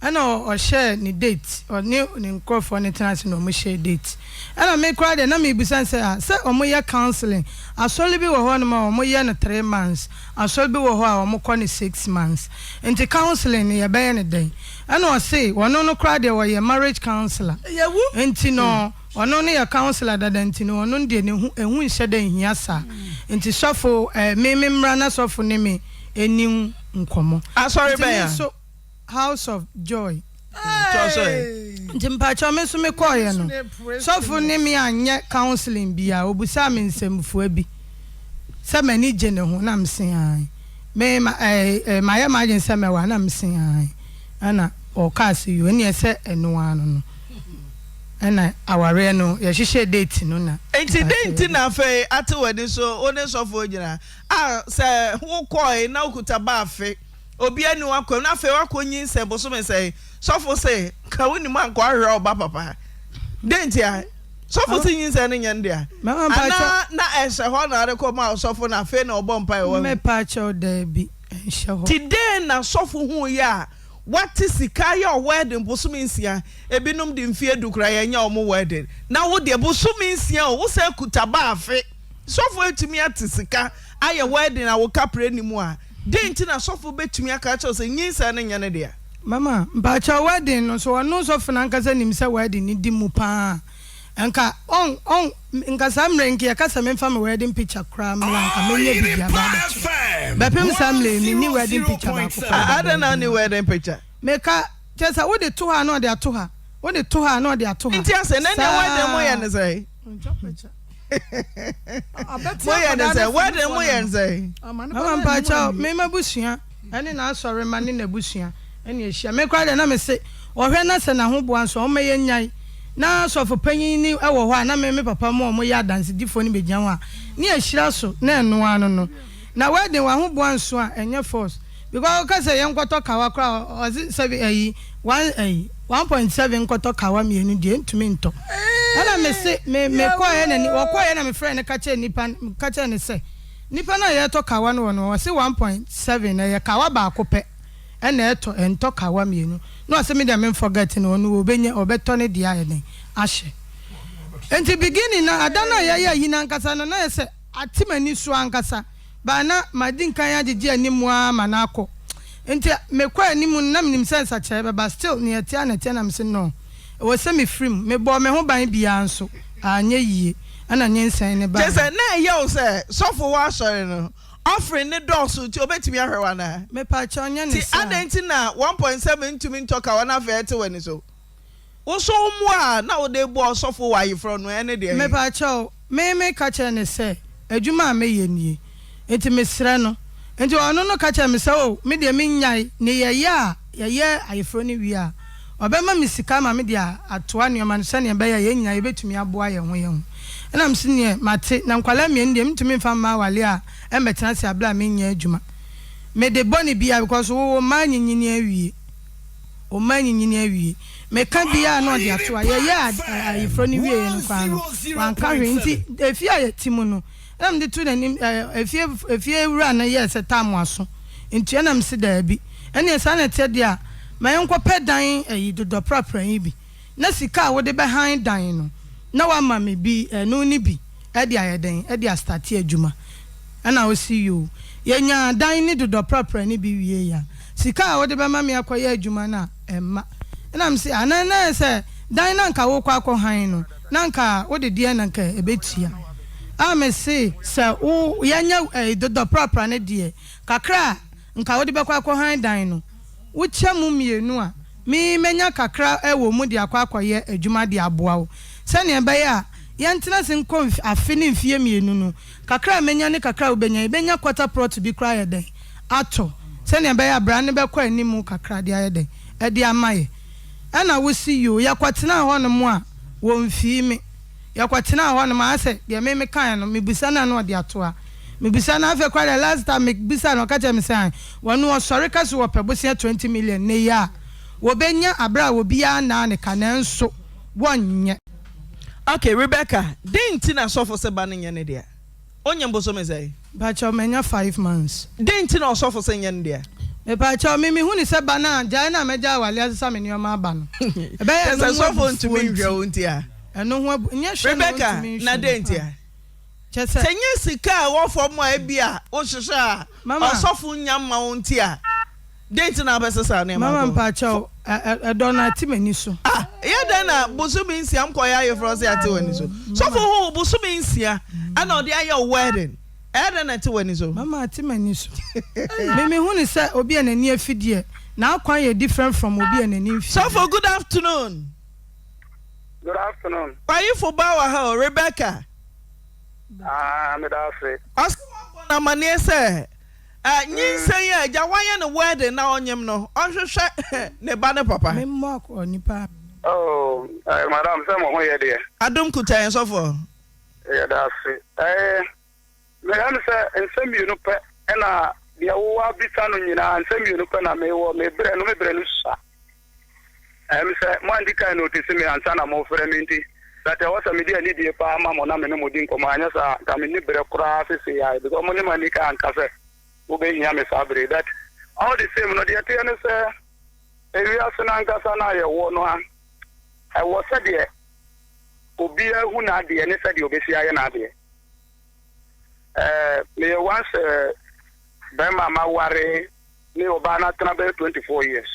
ana o share ni date o ni nkofo ni tenase no mo share date ana me kura de na me bisan say o mo ya counseling asoli bi wo ho no ma o mo ya no 3 months asoli bi wo ho a o mo ko ni 6 months enti counseling ni ya be ne den ana o say wono no kura de wo ye marriage counselor enti no ono ne ya counselor dada enti no ono de ne ehu nhye den hia sa enti sofo me mra na sofo ne me enim nkomo sorry be so House of Joy. Jimpacho me so me koye no. So fu ne me anye counseling bia obusa me nsemfu abi. Se mani je ne ho na msen an. Me ma ya ma je me wa na msen an. Ana o kasi yo ne se eno anu no. Ana aware no ye hihye date no na. Enti date na fe ate wadi so one so fo gina. Se wo koye na okuta ba afe. Obi ani wakọ na fe wakonyi nse boso me say sofo say ka woni man ko ahwe oba papa denti a sofo tin nse ne nyande a na ehye ho na are ko ma sofo na fe na obo mpa e wo me pa cho da bi ehye ho today na sofo hu ya what sika ya wedding boso me nsia ebinum de mfie dukura ya nya omo wedding na wo de boso me nsia wo say kutaba afe sofo etumi atisika aye wedding a wo kapre ni mu a denti na sofo betumi aka cha se nyinsa na nyane dia mama mbacha wedding no so no sofo na nkasa nim se wedding ni di mu pa enka on nkasa mrenki akasa memfa me wedding picture kra mlanka menye bibia ba bepem samle ni wedding picture ba ko ada na ni wedding picture meka chesa wo de to ha no de ato ha wo de to ha no de ato ha nti ase na wedding mo ye ne say Moya na say wedding mo ye ne say mama mbacha me mabusua ene na asore ma ne na busua ene ehia me kwa de na me se ohwe na se na ho boa so o me ye nyai na sofo panyin ni ewo ho na me papa mo ya dance difo ni begyan ho ni ehira so na eno anu no na wedding wa ho boa so a enye force because ka se ye nkoto kawa kra o 1.7 nkoto kawa me enu de ntumi nto ana me se me ko ye na ni wo ko ye na me friend ka che nipa ka che ne se nipa na ye to kawa no wo se 1.7 na ye kawa ba akopɛ ena eto ento kawa me enu no se me dem me forget no no obenye obeto ne dia ye den ahye enti beginning na adana ye yi na nkasa no na ye se atimani so ankasa ba na madinkan agege animu ama na akọ enti me kwa animu na menim sense akere ba still ne atia na tia na me se no wo se me frim me bo me ho ban bia nso anye yie ana nyensan ne ba jese na ye o se sofo wa sori no offering ne dosu ti obetimi ahwewa na me pa cha onye ne ti adenti na 1.7 ntumi ntoka wa na fe ete wani so wo so mu a na wo de bo sofo wa yifro no ene de me pa cha me ka cha ne se adwuma me ye nie enti me sra no enti ono no ka cha me se o me de me nyai ne ye ayifro ne wi a obema misika ma me dia atoa ne ma no se ne be ye nyai betumi aboa ye ho ena msine mate na nkwala me ndie mtumi mfa ma wale a embetena se abla me nya adwuma me de boni bia because wo ma nyinyini awie o ma nyinyini awie me ka bia no de atoa ye ayifro ne wie no kwa no wanka hwe nti efia ye timu no ena mde tu na nim efia wura na ye se tamu aso nti ena mse da bi ena esa na te dia ma yenko pedan dodo propra yi bi na sika wo de be han dan no na wa ma me bi no ni bi e dia yeden e dia start adwuma ana o see you yenya dan ni dodo propra ni bi wie ya sika wo de be ma me akoye adwuma na emma na mse anana se dan na nka wo kwa han no na nka wo de dia na nka ebetia a me se wo yenya dodo propra ne die kakra nka wo de be kwa han dan no wo chemu mienu a me menya kakra ewo mu de akoye adwuma de aboa wo sani ebe ya yentena sin kon afini mfie mienu no kakra menya ne kakra ubenya quarter plot bi kra yeden ato sani ebe ya bra ne be kwa animu kakra de ayeden e de amaye ana wo si yo yakwatena ho no mu a wo mfie me yakwatena ho no ma ase de me kan no me bisa na no de ato a me bisa na afa kwa last time me bisa no ka che me san wonu osore ka so wo pebosia 20 million ne ya wobenya abra wo bia na ne kanenso wonye. Okay, Rebecca, didn't na suffer se ba ne ne dia. Onye mboso me say. Ba cho menya 5 months. Didn't na suffer se nye ne dia. Me ba cho me hu ni se ba na ja na meja wale asesa me nioma aba no. E be ya no suffer to me hwe wonti a. Eno ho nye hwe Rebecca na didn't ya. Chese. Senye sika wo fo mo ebia wo hwehwe a. Osofo nyamma wonti a. Didn't na besesa na mama mpa cho dona timani so. Ya den na busumi nsia mkoya ye froze ate wani so. Sofo ho busumi nsia ana odi aye wedding. Eden na te wani so. Mama timani so. Me hu ni say obi anani afidie. Na akwan ye different from obi anani afidie. Sofo, good afternoon. Good afternoon. Why you for Bawa how Rebecca? Me da say. Ask na mane say nyin say ya jawanya na wedding na onyem no. Onhwehwe ne ba ne papa. Me mo akọ nipa. Oh, madam say mo ho ye de. Adom kutan Sofo. Yeah, da say. Me han say ensem you no pe na dia wo abisa no nyina ensem you no pe na me wo me bre no sa. Me say mo andika notice me ansa na mo frɛ me nti that was a media need e pa ma mo na me no modin ko ma anya sa ka me ni bre kura se ya because mo ni manika anka se wo be nya me sabre that all the same no dia te ne say area se na anka sa na ye wo no ha I was said there obi hu na de ne said obesi aye na de me once by mama ware me obana tena be 24 years.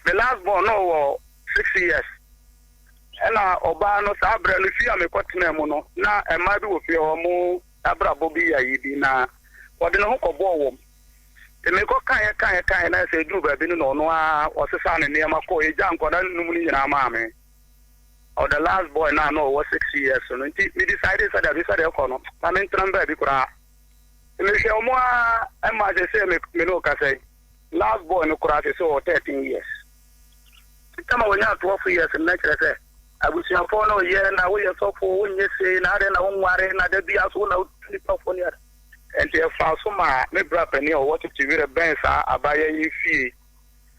The last born no 6 years. Ela obano sa abra no fia me kwatena mu no na e ma bi wo fie ho mu abra bobi ya yi bi na ode no ko bo wo. E me ko kan na se du ba bi no no a o se sa ne ne ma ko e ja nkoda num ni nyina ma me. Or the last boy now no was 6 years so we decided that we said no na me ntramba bi kura. Me hwe o mo a ma say me no ka say last boy no kura say so 13 years. Kama wonya 12 years na kire say abusia fo no ye na wo ye so fo wonye say na de na wonware na de bia so na ni pa fo ni ara enti e fa so ma me bra pani o what to we ben sa abaye yi fie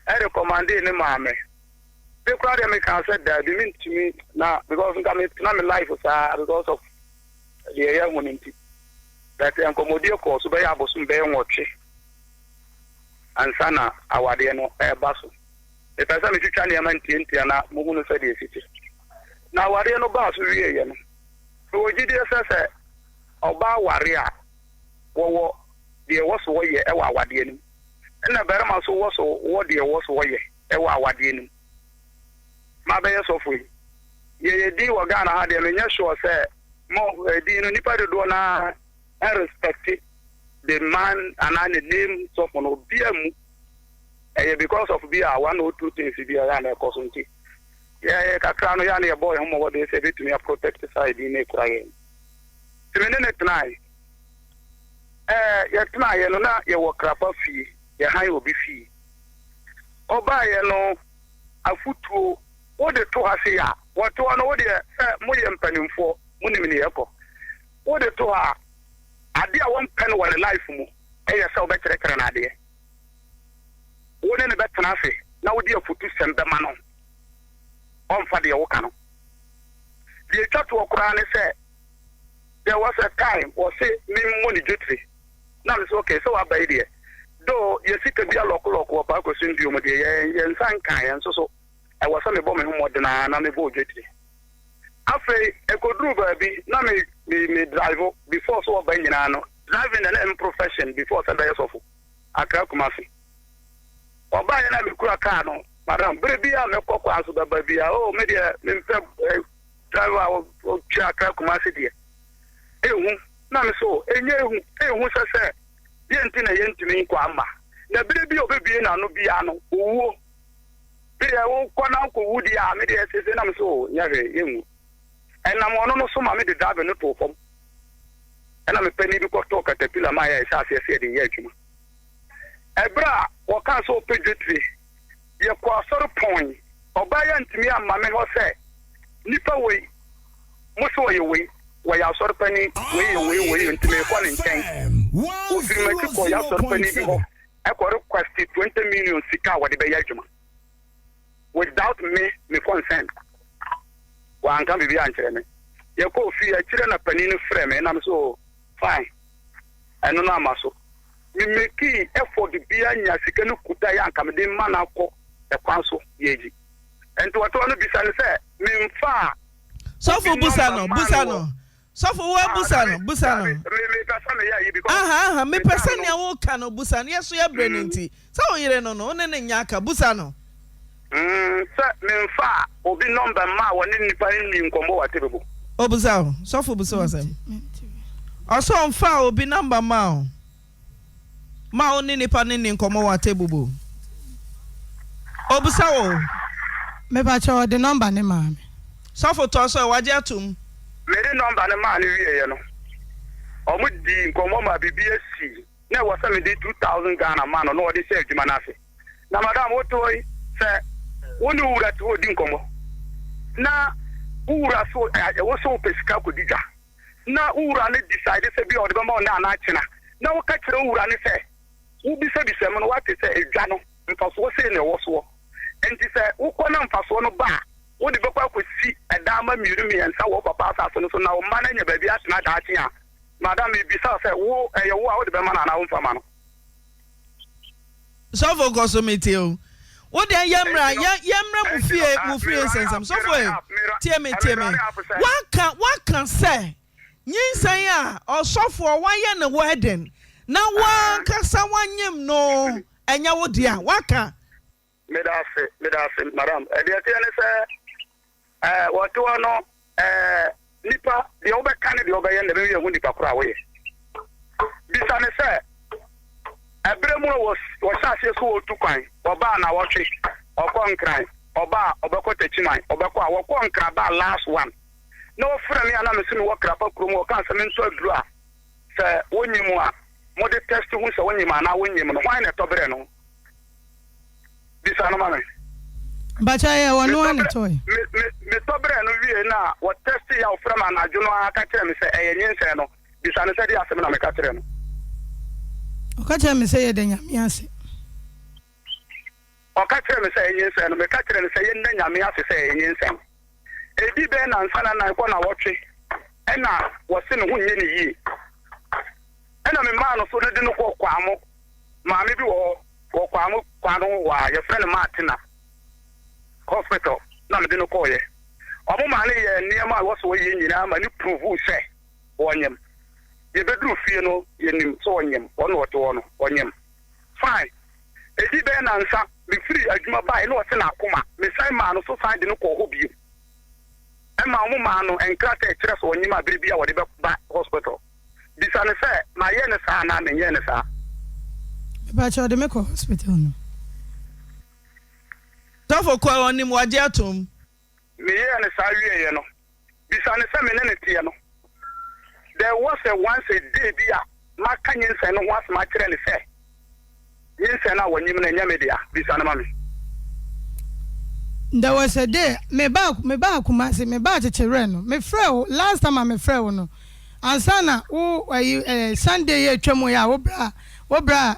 I recommend ni ma me they crowd me can say that they mean to me now because na me life because of the young woman that encomodio ko so be abosum be nwotwe ansana awade no e baso e pesa me twitwa ne man tientia na mo hu no say de city na awade no baso wie ye no so ogidi sese oba ware a wo de wo so ye e wa awade ni na berema so wo de wo so ye e wa awade ni ma be so fu ye di wo Ghana ha de me nya sure say mo di no nipa de do na respect the man and the name of no biamu because of bia 1 or 2 things bia ya na kosonti ya kakra no ya na boy homo wo de say bit me protect side ni kura ye timene ne tnai ya tnai ye no na ye wo krapa fi ya han obi fi oba ye no afutuo wo de to ase ya wo to no wo de mo ye mpanimfo mo ni me ne yeko wo de to ha ade a won pen won life mu e ye se obekere na ade woni ne betena afi na wo de afutu sembe ma no on fa de wo ka no de twatu okura ne se there was a time or say me money jetri na me so okay so wa bai de do ye sika bia lokolo ba ko sindu mu de ye nsan kan ye so I was me bo me hu modena na me bo jetri afei ekodru ba bi na me drive before so ba nyina no driving an profession before so years of akra kumasi oba ya na me kura car no madam brebi a me kokko aso ba bia o me de me driver o twa akra kumasi de ehu na me so enye ehu sese ye ntina ye ntimi kwa ama na brebi obebie na no bia no owo bi e wo kwana ko wudi a me de sese na me so nya hwe yenwu enam ono no so ma me de dabe no to fom ena me pani bi ko to katapila ma ya isa ase de ye adwuma ebra wo kan so pedutri ye ko asoro pon oba ya ntimi amma me ho se nipa we mo so ye we ya asoro pani we ntimi ko ne nten wo fi me ko ya asoro pani bi ho e ko request 20 million sika wo de be ya adwuma without me consent. One can be answering. You go fee a children a penny frame, and I'm so fine. And no maso. You make key effort to be an Yasikanu Kutaya come the man of a council, Yeji. And to what one be said, mean far. So for Busano. So for what Busano. Me person ya wo kano Busano. Yes, we are branding tea. So you no nyaka Busano. Sir, me far obi number ma woni nipa ni nkombo wa tebebo. Obusao. So for Busao. Also on fa obi number ma. Ma oni nipa ni nkombo wa tebebo. Obusao. Me ba cho the number ni ma. So for to so waje atum. Me the number ni ma ni wiye no. Omu di nkombo ma BBSC. Na wo se me di 2000 Ghana man no wo di say adwuma na afi. Na madam wo toy say woni wura to di nkombo. Na wura so wo so pesika ko diga. Na wura ne decide say bi o de ba ma na achina. Na wo ka kire wura ne say wo bi se bi se mo no wa te say edwa no. Nfa so wo say ne wo so. Enti say wo ko na mfa so no ba. Wo de bekwa ko si edama miru mi ensa wo papa asaso no so na wo ma na nya ba bi atena da achia. Madam bi sa say wo wo a wo de be ma na wo mfa ma no. So for Gosomete what the yamra mufie sensam so for tie me what can say nyinsan a osofo waye na wedding na wan kasa wanyem no enya wo dia waka me da se madam e dey tell say what one no nipa de obeka ne de obeye na be hu nipa kura we bisa ne say Ebremu was ashe so otu kwan oba na wotwe okonkran oba obekotechimai obekwa wokonkra ba last one no frame ya na mesimi wokrapa krom wo kan se nso aduru a se wonyimu a mo de test hu se wonyima na wonyim no hwan na tobre no bisa no mame bacha ye wonu an toy me tobre no wie na wo test ya frame na adwo no aka kire me se eyenyense no bisa no se dia asem na me ka kire no Okacha me say the nyame ase. Okacha me say yense no me ka kire me say yen nyame ase say yense. Edi be na nsana na ko na wotwe. Ena wo se no hunye ne yi. Ena me ma no so de no ko kwamo. Ma me bi wo kwamo kwano wa ye friend Martina. Hospital na me de no ko ye. Omo ma ne ye niam a wo so ye nyina ma ni prove say wonyem. You bedroom fee no, you so on him, one or two on him. Fine. A deep answer, be free, I do my buy no sena coma, Miss Simon so find no call hope you. And my woman and crack a dress on you, my baby, or the back hospital. This unfair, my yenesa and yenesa. But you're the medical hospital. Don't for call on him, what yatum. Me yenesa, you know. This unfair, no. There was a once a day beer, my canyon and once my train say. Yes, and I when you media, this animal. There was a day, me back, Kumasi, me back to Chereno, me frail, last time I'm a frail no. And sana, Sunday, Chemoya, Obra,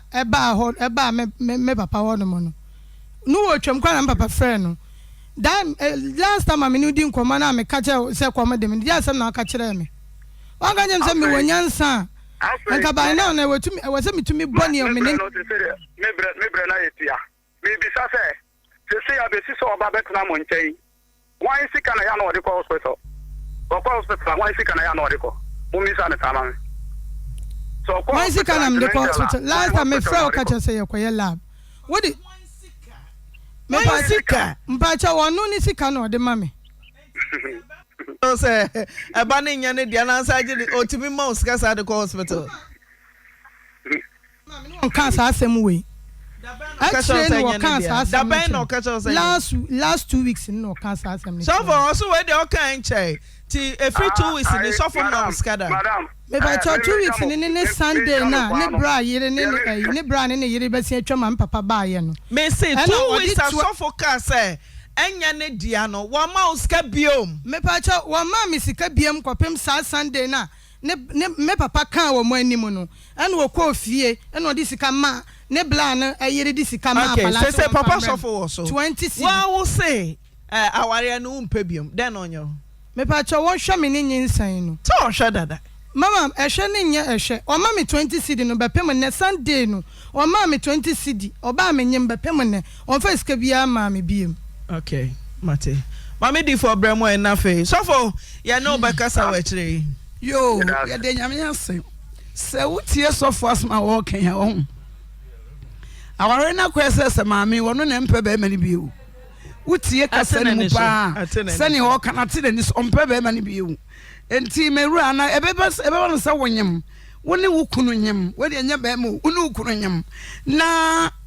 me papa mono. No, Chemkwan papa friend. That last time I'm in Udin Commander, me catch a second, yes, I'm not catching me. Wanga nyem se me wanyansa anka ba na na watumi wase mitumi boni o me me bre na yetia me bisa se ya be si so oba betna mo nchen wan sika na ya na odi ko hospital wan sika na ya na odi ko mo mi sa na tama so ko wan sika na me ko hospital last time me frɛ o ka che se ye koye lab what the me ba sika mpacha wonu ni sika na odi ma me no say e ba ne nya ne dia na ansa je otimi mouse ka sa de hospital on cancer asem we actually no cancer asem last 2 weeks no cancer asem so for also we dey o kan che ti every 2 weeks ni so for no skada me ba 2 weeks ni Sunday na ne bra yire ne bra ne yire be si atwa ma papa ba ye no me say 2 weeks so for can say enya ne dia no wa ma uska biom me pa cha wa ma mi sika biom kopem sa Sunday na me papa kan wo mo animu no ene wo ko fie ene odi sika ma ne bla no ayere di sika ma apala okay say papa sofo wo so 20 wa wo say aware no umpa biom den onyo me pa cho won hwe me ne nyinsan no so hwe dada mama ehwe ne nya ehwe o ma me 20 cedi no bepem ne Sunday no o ma me 20 cedi o ba me nyem bepem ne on fa sika bia ma me biem okay mate mama di for bremo e na fe sofo ya no bekasa wa kire yo ya de nyame ase se wutie sofo asma wo kan ya wo aware na kwese se maami wono na mpe be mani biu wutie kasa ne mu pa se ne ho kana te ne so mpe be mani biu enti mewura na ebe no se wonyem woni wukunu nyem we de nya be mu woni wukunu nyem na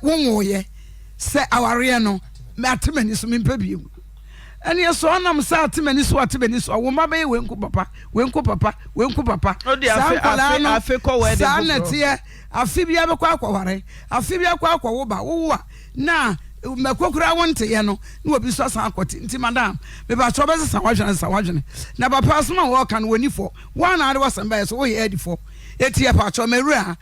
wonwoye se aware no me atemani so mpe biu ani so anam sa atemani so wo ma be wenku papa afe ko we de sa na tie afi bia be kwa akware afi bia kwa akwo wo ba wo wa na makokura wonte ye no na obi so san akwoti nti madam me ba cho be sa wadwene na papa so ma wo kan woni fo one na de wasan ba so wo ye edi fo etie pa cho mewura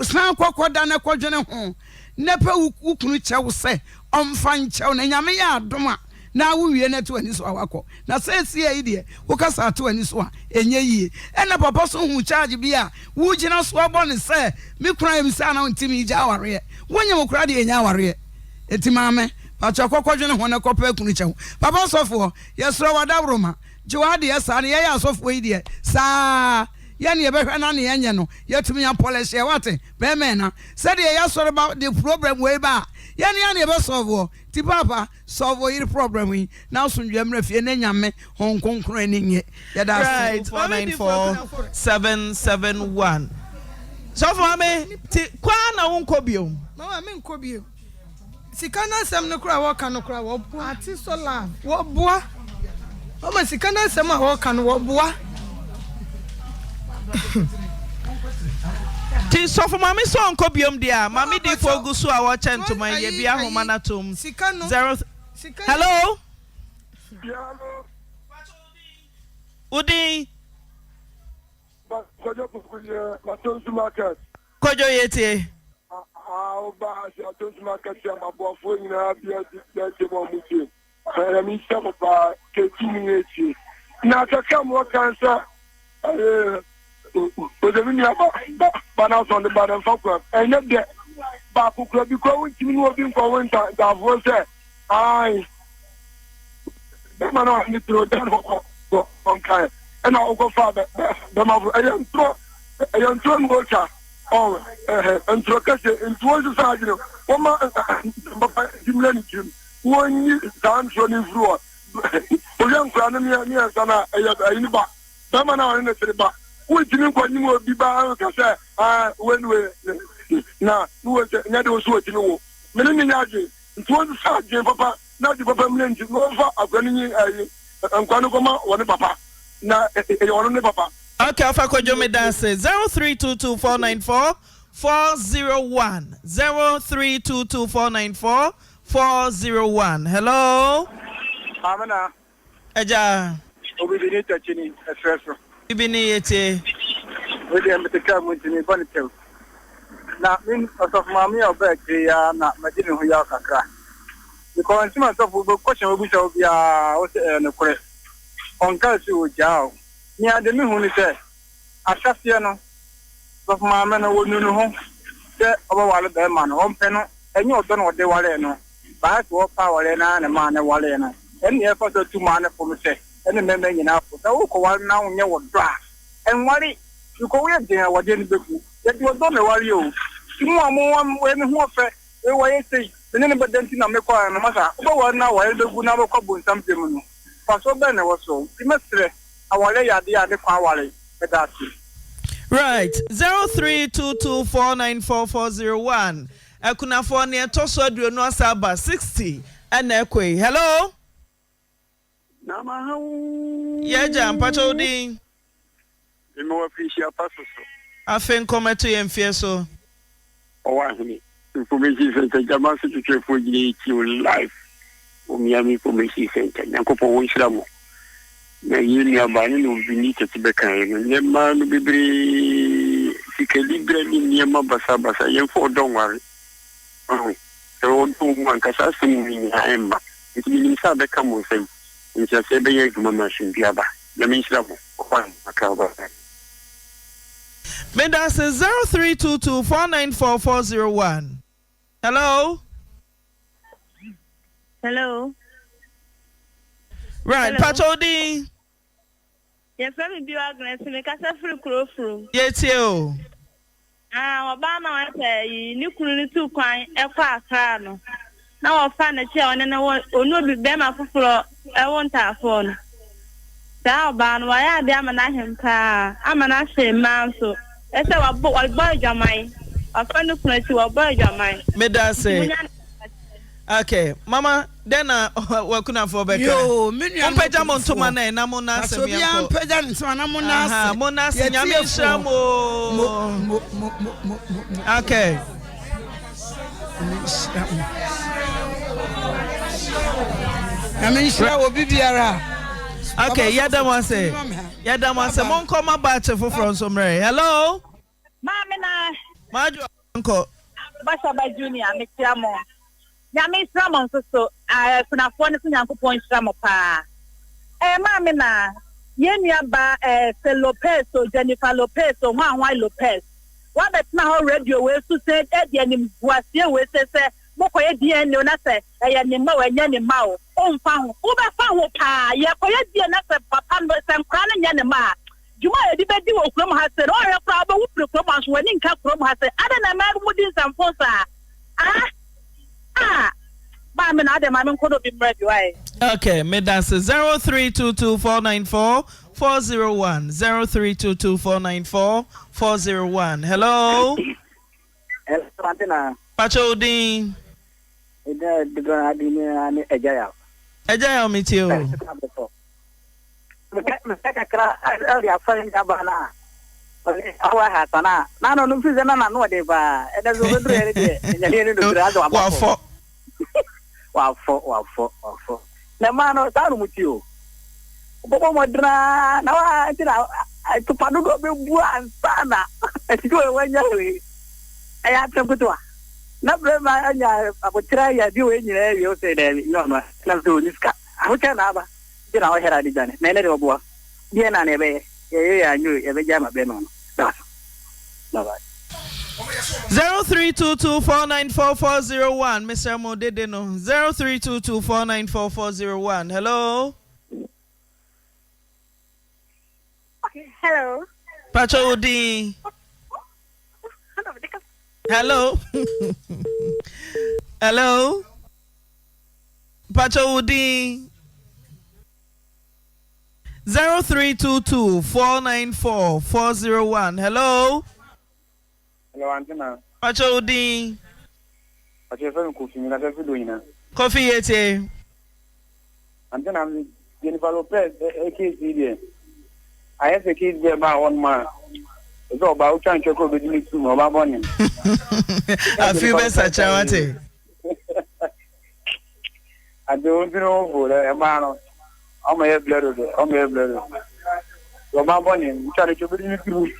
san kokoda na kodwene ho na pa wukunu chewo se omfa nchewo na nyame ya adoma na wo wie na to ani so awakọ na sesi e die wo kasa to ani so a enye yie ena papa so hu charge bia wo gina so abo ne se me kura em sa na ntimi gya aware wonye mo kura de enya aware etimame pacha kokodwene ho na kopa kunu chewo papa sofo yesro wadabroma jiwade yesa na ye asofo yi die sa ya ne behwe na ne yenye no yetumi ya polish e wate be me na se de ya soro ba the problem we ba ya ne be solve ti papa solve your problem we now so ndwemra fie na nyame hon konkro ani nye ya da 4944771 so for me ti kwa na wonko biom mama me nko biom sika na sem no kura wo ka no kura wo bua ati sola wo bua mama sika na sem a wo ka no wo bua ti so for mama so onko biom dia mama di fogusu a wo chento man ye bia homa na tom 0 hello udi kojo yete ba ya to market ya mabofo nyina bia de mo muti mi se mo ba ke timi na ka mo kansa o de mi ba na so de ba den fakwa enye de ba kukura bi ko won timi no bi nko won ta da vo se ai de ma no ni tro dan ko on kai na o go fa be ma vo ayan tro mo cha oh entro kase entro sa jiro oma papa dimlani kim woni dan so ni fruo o yan kwa na mi sana ayi ba dama na wani na ba wo jini kwa ni mo bi ba kase we na wo nya de so jini wo me ni nya je entro sa je papa na di papa mi nji no fa akwani ni ayi ankwani koma woni papa na woni ne papa. Okay, Alpha Kojo me dance 0322494401 0322494401. Hello. Amana. Eja. Obi bini tachini espresso. Ibini yete. Obi amteka mutini bonitel. Na min of mami oba ya na majini ho ya kakra. Because tima of go question obi so bia o se no kore. Onka si o jao. Ni ade mi hu ni se asafie no of maame no wonu no ho se oba wale be ma no ompe no enye odo no de wale no ba so o pa wale na na ma na wale na eni e fa so tu ma na fo me se eni me me nyina fo ta wo ko wale na wo nye wo dra en wale ko we de wa de ni beku ye di odo me wale o mu amu we me hu fe e wo ye sei ne ne bedanti na me kwa na masa oba wale na wale beku na bo ko bo nsam pem no fa so be na wo so ti mesre awale ya de kwa wale bedati. Right, 0322494401. Akunafo ne toso aduonu asaba 60 and ekwe. Hello. Nama Yeja mpacho din. Imo appreciate pasoso. Afen kometo yemfie so. Owahini. Information center jama secretary for live. Omiami information center. Nyakopo wo Islamu. na yini abani no bini tete bekan no nyema no bebre sikalibre ni nyema basa yemfo don ware so do man kasa simi ya emba it ni sa beka mo sai ni sa se be ye guma machine biaba na mi sira mo kwan akaba Meda says 0322494401. Hello? Hello. Right, Pachodi. Yes, let me be Agnes. Make us a free crow through. Yes, you. Obama, I say, you couldn't too quiet a crown. Now I'll find a chair and then I will not be them up for I want our phone. Now, Ban, why I damn and I him car. I'm an ashamed man, so. Ese wa boy jamai. Afanu kuna ti wa boy jamai. Meda say. Okay, mama, then wa kuna for beka. Yo, menu ampeja montuma na mo na asem yanko. So bi ampeja ntuma na mo na asem. Aha, mo na asem nyame nshamo. Okay. Nyame nshira wo bibiara. Okay, Yadam say, mon come about for from somewhere. Hello? Mamina. Maju uncle. Basha by Junior, Mikiamo. Yami Stramon, so I could have one point Stramopa. Mamina. Yenya ba Lopez or Jennifer Lopez or Juan Lopez. What that's now radio way to say Eddie and was here with say Moko Eddie no na say Yanimo and Yanimao. On found Uber found pa Yakoya na papa no some crown and Yanima. Juma Edibedi will come has said, or a problem with Promas when in Cap from has said, I don't know, man, would some fossa. Mamma, Adam, I'm going to be ready. Okay, Medas 0322494401. 0322494401. Hello? Hello, Antina. Pachodi. Ejaya. Ejaya, meet you. Na brema anya abotira ya bi we nyina wi o se da bi no no na so niska ahucha na aba bi na o hera di jane na ne de obo bi na ne be ye ya nyu ye be jama be no da na ba 0322494401 Mr. Modede no 0322494401. Hello? Hello. Pachodi. Hello. Hello. Pachodi. 0322494401. Hello. Hello, Antina. Pachodi. Pachodi Kofi mi na se do yina. Kofi yete. Antina Jennifer Lopez case there. I have a case there by one man. So about trying to go between two more morning. I feel better, Chawate. I don't know for a man. I'm a blood. So my morning, trying to go between two.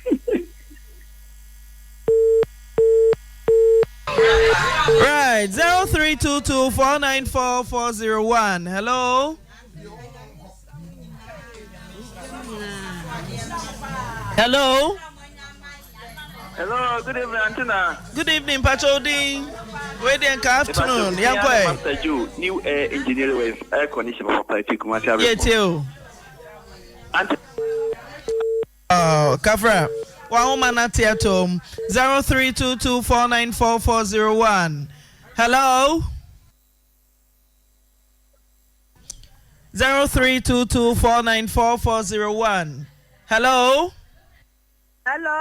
Right, 0322494401. Hello? Hello? Hello, good evening, Antina. Good evening, Pachodi. Wait there, good afternoon. Young boy. Master Joe, new air engineer with air condition for Party Commercial. Yeah, too. Oh, Kafra. One woman at home. 0322494401. Hello? 0322494401. Hello? Hello,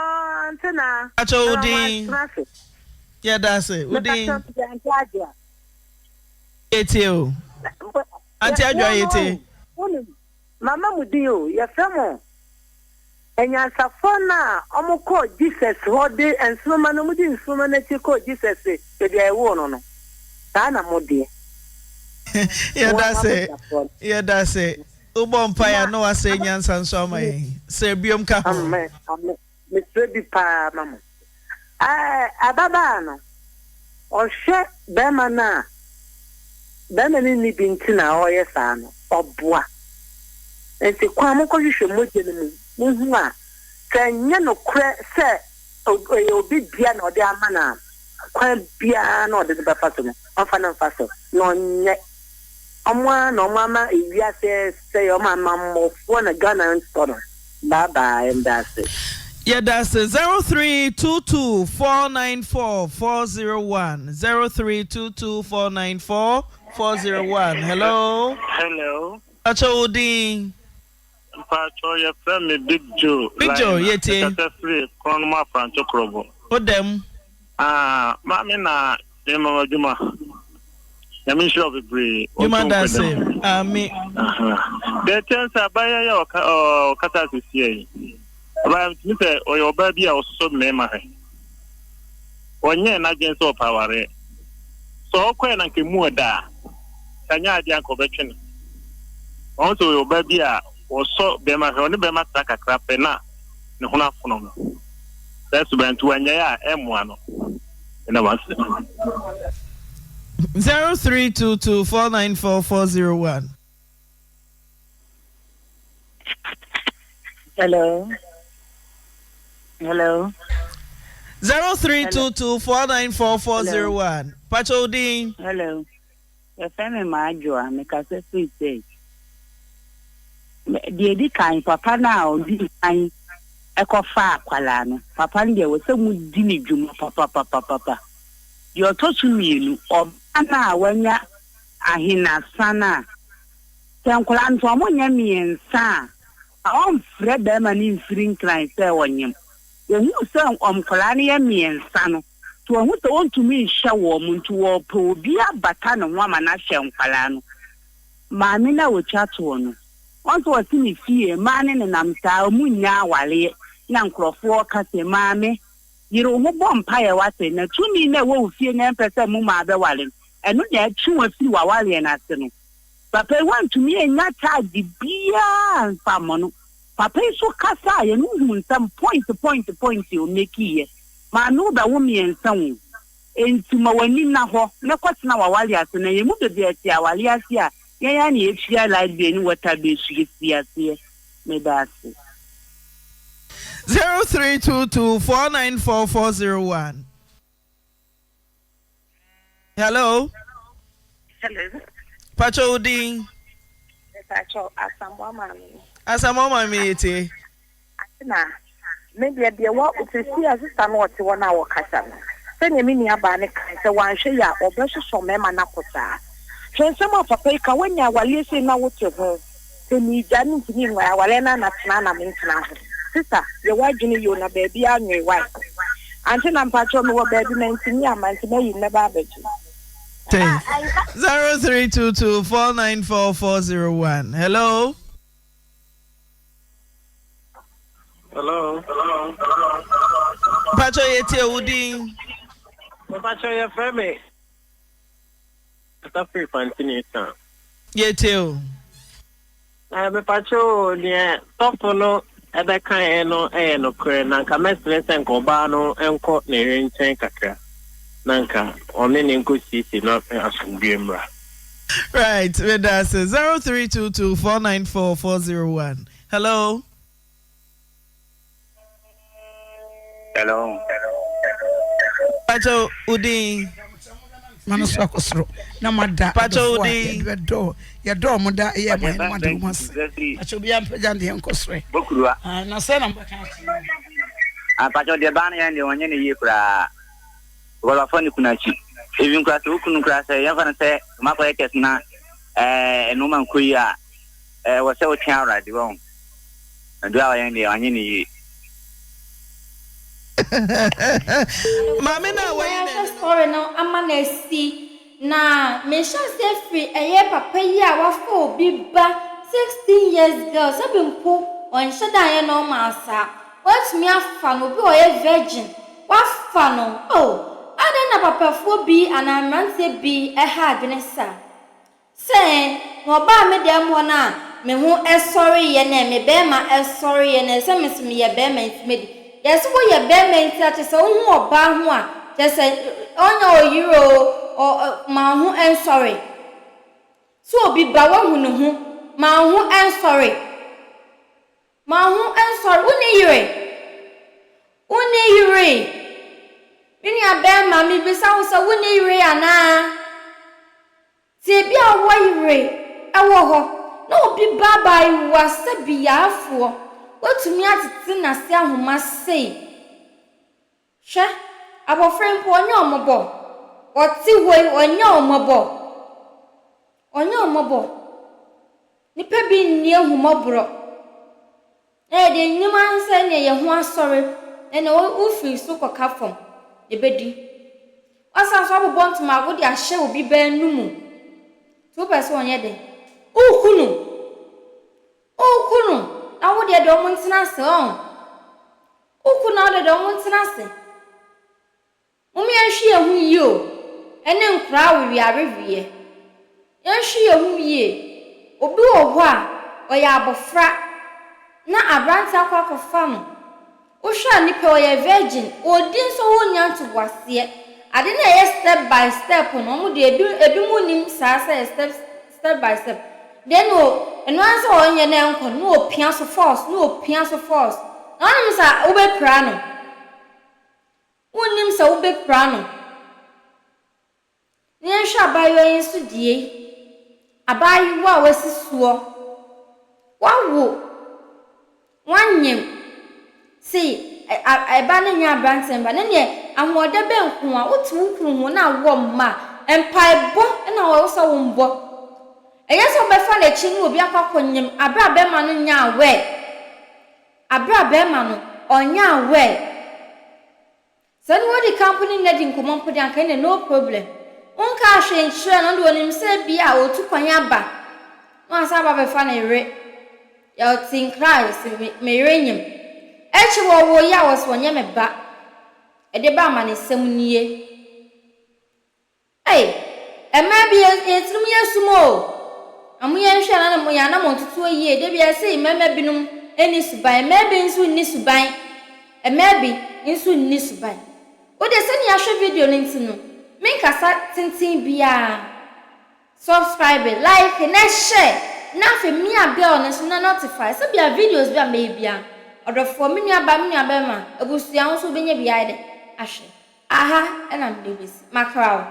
Antina. Acho Udin. Yeah, that's it. Udin. Etio. Auntie Adwa Ete. Mama Mudio, your family. And your safona, Omoko, Jesus, Hode, and Suman Mudin, Sumanetico, Jesus, they are one. Tana Mudi. Yeah, that's it. Yeah, that's it. Ubompire no say nyansa nso amai. Say biom ka ho. Mr. Bipa mama. Ababa no. Ohwe bema na. Bema ni binti na oye sa no. Oboa. Enti kwa mo ko hwehwe moje no mu. Muhu a kanya no kre se obi bia na ode ama na. Kwa bia na ode be faso no. Ofa na faso. No nye. Omwa no mama ewia say o mama mo for na Ghana store. Bye bye and that's it. Yeah, that's 0322494401. 0322494401. Hello. Hello. Achodi. Pacho, your friend Big Joe. Big Joe, yeti. Free Konoma Franco Krobo. Odem. Mami na Juma Juma. Yamin sure be brave. Juma da same. Me. The chance abaya ya kata sisi. Aba mite oyo baby a oso mema he. Onye na genso opaware. So okwe na nkemu da. Kanya adi anko betwe. Onso oyo baby a oso bema he oni bema taka krape na ne hona fono no. That's when to anya ya emu ano. Ina wase. 0322494401. Hello. Hello. 0322494401. Pachodi. Hello. Your family major, make us a sweet day. The kind papa now, the kind echo far qualano. Papa, there was some dinny juma, papa. You're touching me, or Anna, when ya ahina sana. Tankulan for one yammy and sa. I'm Fred Berman in Spring Klein, say on him. You song Colania me and Sano. To a who want to me shower moon to a po be a batan woman I shall Palano. Mamina will chat on. Once was in me fear, man and Amsa, Munya Wally, young Crawford, Casse Mammy. You don't know vampire was in a 2 minute will fear 9% Mumma Bewalin, and not yet 2 or 3 Wally and Aston. But I want to me and not the beer and Pamono. Papa so kasa ye no hu some point you make here. Ma no ba wo mi ensan. Enti ma wani na ho. Na kwatena wa wali ase na ye mu be be ati awali ase a. Ye ya na efia like be ni water be su ase. Me da ase. 0322494401. Hello. Hello. Pachodi. Pacho asamwa mami. Asamwa miyete. Na maybe the what to see as sister no to 1 hour kasa. Send me ni aba ne kan se wan hwe ya obehwe so mema na kota. Hwensem papa ka wanya wale se na wote ho. Se ni jani ntini nwa wale na na tena na mentena ho. Sister, ye wajuni yo na baby anwe wai. Ante na mpacho me wo baby na ntini amante na yi ne ba abeji. 0322494401. Hello. Hello. Pacho yete udi. Pacho ya frame. Ata free fantinita. Yete o. Me pacho ni topono ebe kan no no kre na nka mesle senko ba no enko ne renchen kakra. Nanka one ne nko sisi no asumbiemra. Right, with us 0322494401. Hello. Hello. Pacho udi. Manu akosro na mada. Pacho udi. Ya do moda ye mada mas. Pacho bi ampeja de nkosre. Bokurua. Na se na mbaka. Pacho de ban ya de onye ne yekura. Wala fani kunachi. Even kura se ukunu kura se ya fana se mako yake na eno man kuya wo se o tia already won. Ndo awa ya de onye ne Mama na wayne story no amanesi na me sha se free eye papa yi a wafo obi ba 16 years girl sabimpo on shada ye no masa what me afa no bi oye virgin wafa no oh ade na papa fo bi anamrante bi ha adwene sa se no ba me dem ho na me ho sorry ye na me be ma sorry ye na se me se me ye be ma intimate yes wo ye be ma intimate se wo hu oba ho a just onya oyiro or ma ho sorry so obi ba wo hu no hu ma ho sorry uni yire mini abe ma mi bisa wo se uni yire ana ti bi awo yire awo ho na obi baba iwa se biafo otumi atete na se ahoma sei hwe abofren po onye omobo oti hoi onye omobo nipa bi nni ahumobro na de nyima nse ne ye ho asore na wo fi so koka fom ebedi wasa so abobon to magodi ahye obi ba numu to person onye de ukunu na wo de do mo ntina se on ukunu na de mo ntina se mumi ahwe ehu yi o ene nkura wi arewie ahwe ehu yi obi wo a oya abofra na abranta akwakofa no wo hwa nipa oya virgin odin so wo nyanto wase ade na ye step by step no mo de ebi mu nim sa step by step then eno anso onye na enko no opia so force na nim sa wo be pra no wonim sa wo be pra no ni hwa bayo yensu die abayi wa wasisuo wawo wanyem si eba na nya branten ba ne ahode be nko a otu nkuru ho na wo mma empaibo na wo so wo mbo eyeso be fa na chi no obi akakonyem abra be ma no nya onya awe sani wo di company na di nkomo mpodi anka ne no problem onka ahwe nhyira no do onim se bia otu kwanya ba no asa ba be fa na ere ya tin Christ me renyem echi wo ya was wonye me ba ede ba ma ne sem nie ema bi etrum yesumo amu ye nhwe na mo ya na mo tutu yie de bia sei mema binum eni suban maybe nsu ni suban maybe nsu ni suban o de se ni ahwe video ni ntino minkasa tintin bia subscribe like na share na fe mi abia on so na notify se bia videos bia me bia odofo mi nua ba ma abusia ho so benya bia de ahwe aha na ndebis makrao.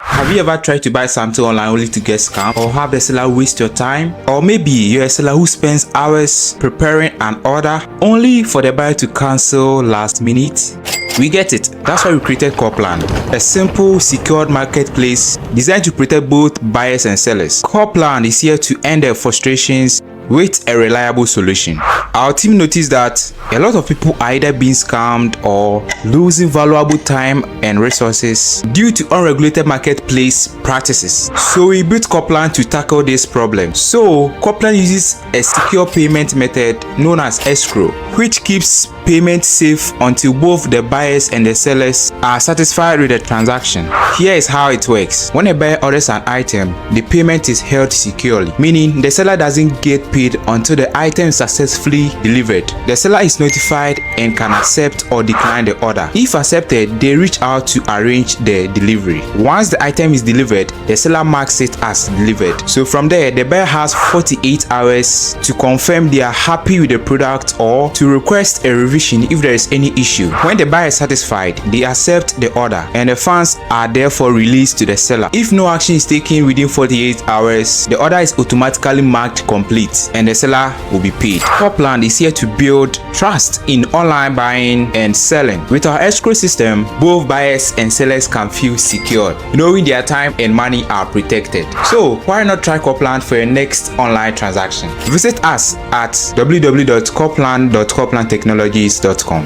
Have you ever tried to buy something online only to get scammed, or have the seller waste your time? Or maybe you're a seller who spends hours preparing an order only for the buyer to cancel last minute? We get it. That's why we created Copland, a simple, secured marketplace designed to protect both buyers and sellers. Copland is here to end their frustrations with a reliable solution. Our team noticed that a lot of people are either being scammed or losing valuable time and resources due to unregulated marketplace practices. So we built Copland to tackle this problem. So Copland uses a secure payment method known as escrow, which keeps payment safe until both the buyers and the sellers are satisfied with the transaction. Here is how it works. When a buyer orders an item, the payment is held securely, meaning the seller doesn't get paid until the item is successfully delivered. The seller is notified and can accept or decline the order. If accepted, they reach out to arrange the delivery. Once the item is delivered, the seller marks it as delivered. So from there, the buyer has 48 hours to confirm they are happy with the product or to request a revision if there is any issue. When the buyer is satisfied, they accept the order and the funds are therefore released to the seller. If no action is taken within 48 hours, the order is automatically marked complete and the seller will be paid. Copland is here to build trust in online buying and selling. With our escrow system, both buyers and sellers can feel secured, knowing their time and money are protected. So why not try Copland for your next online transaction? Visit us at www.copland.coplandtechnologies.com.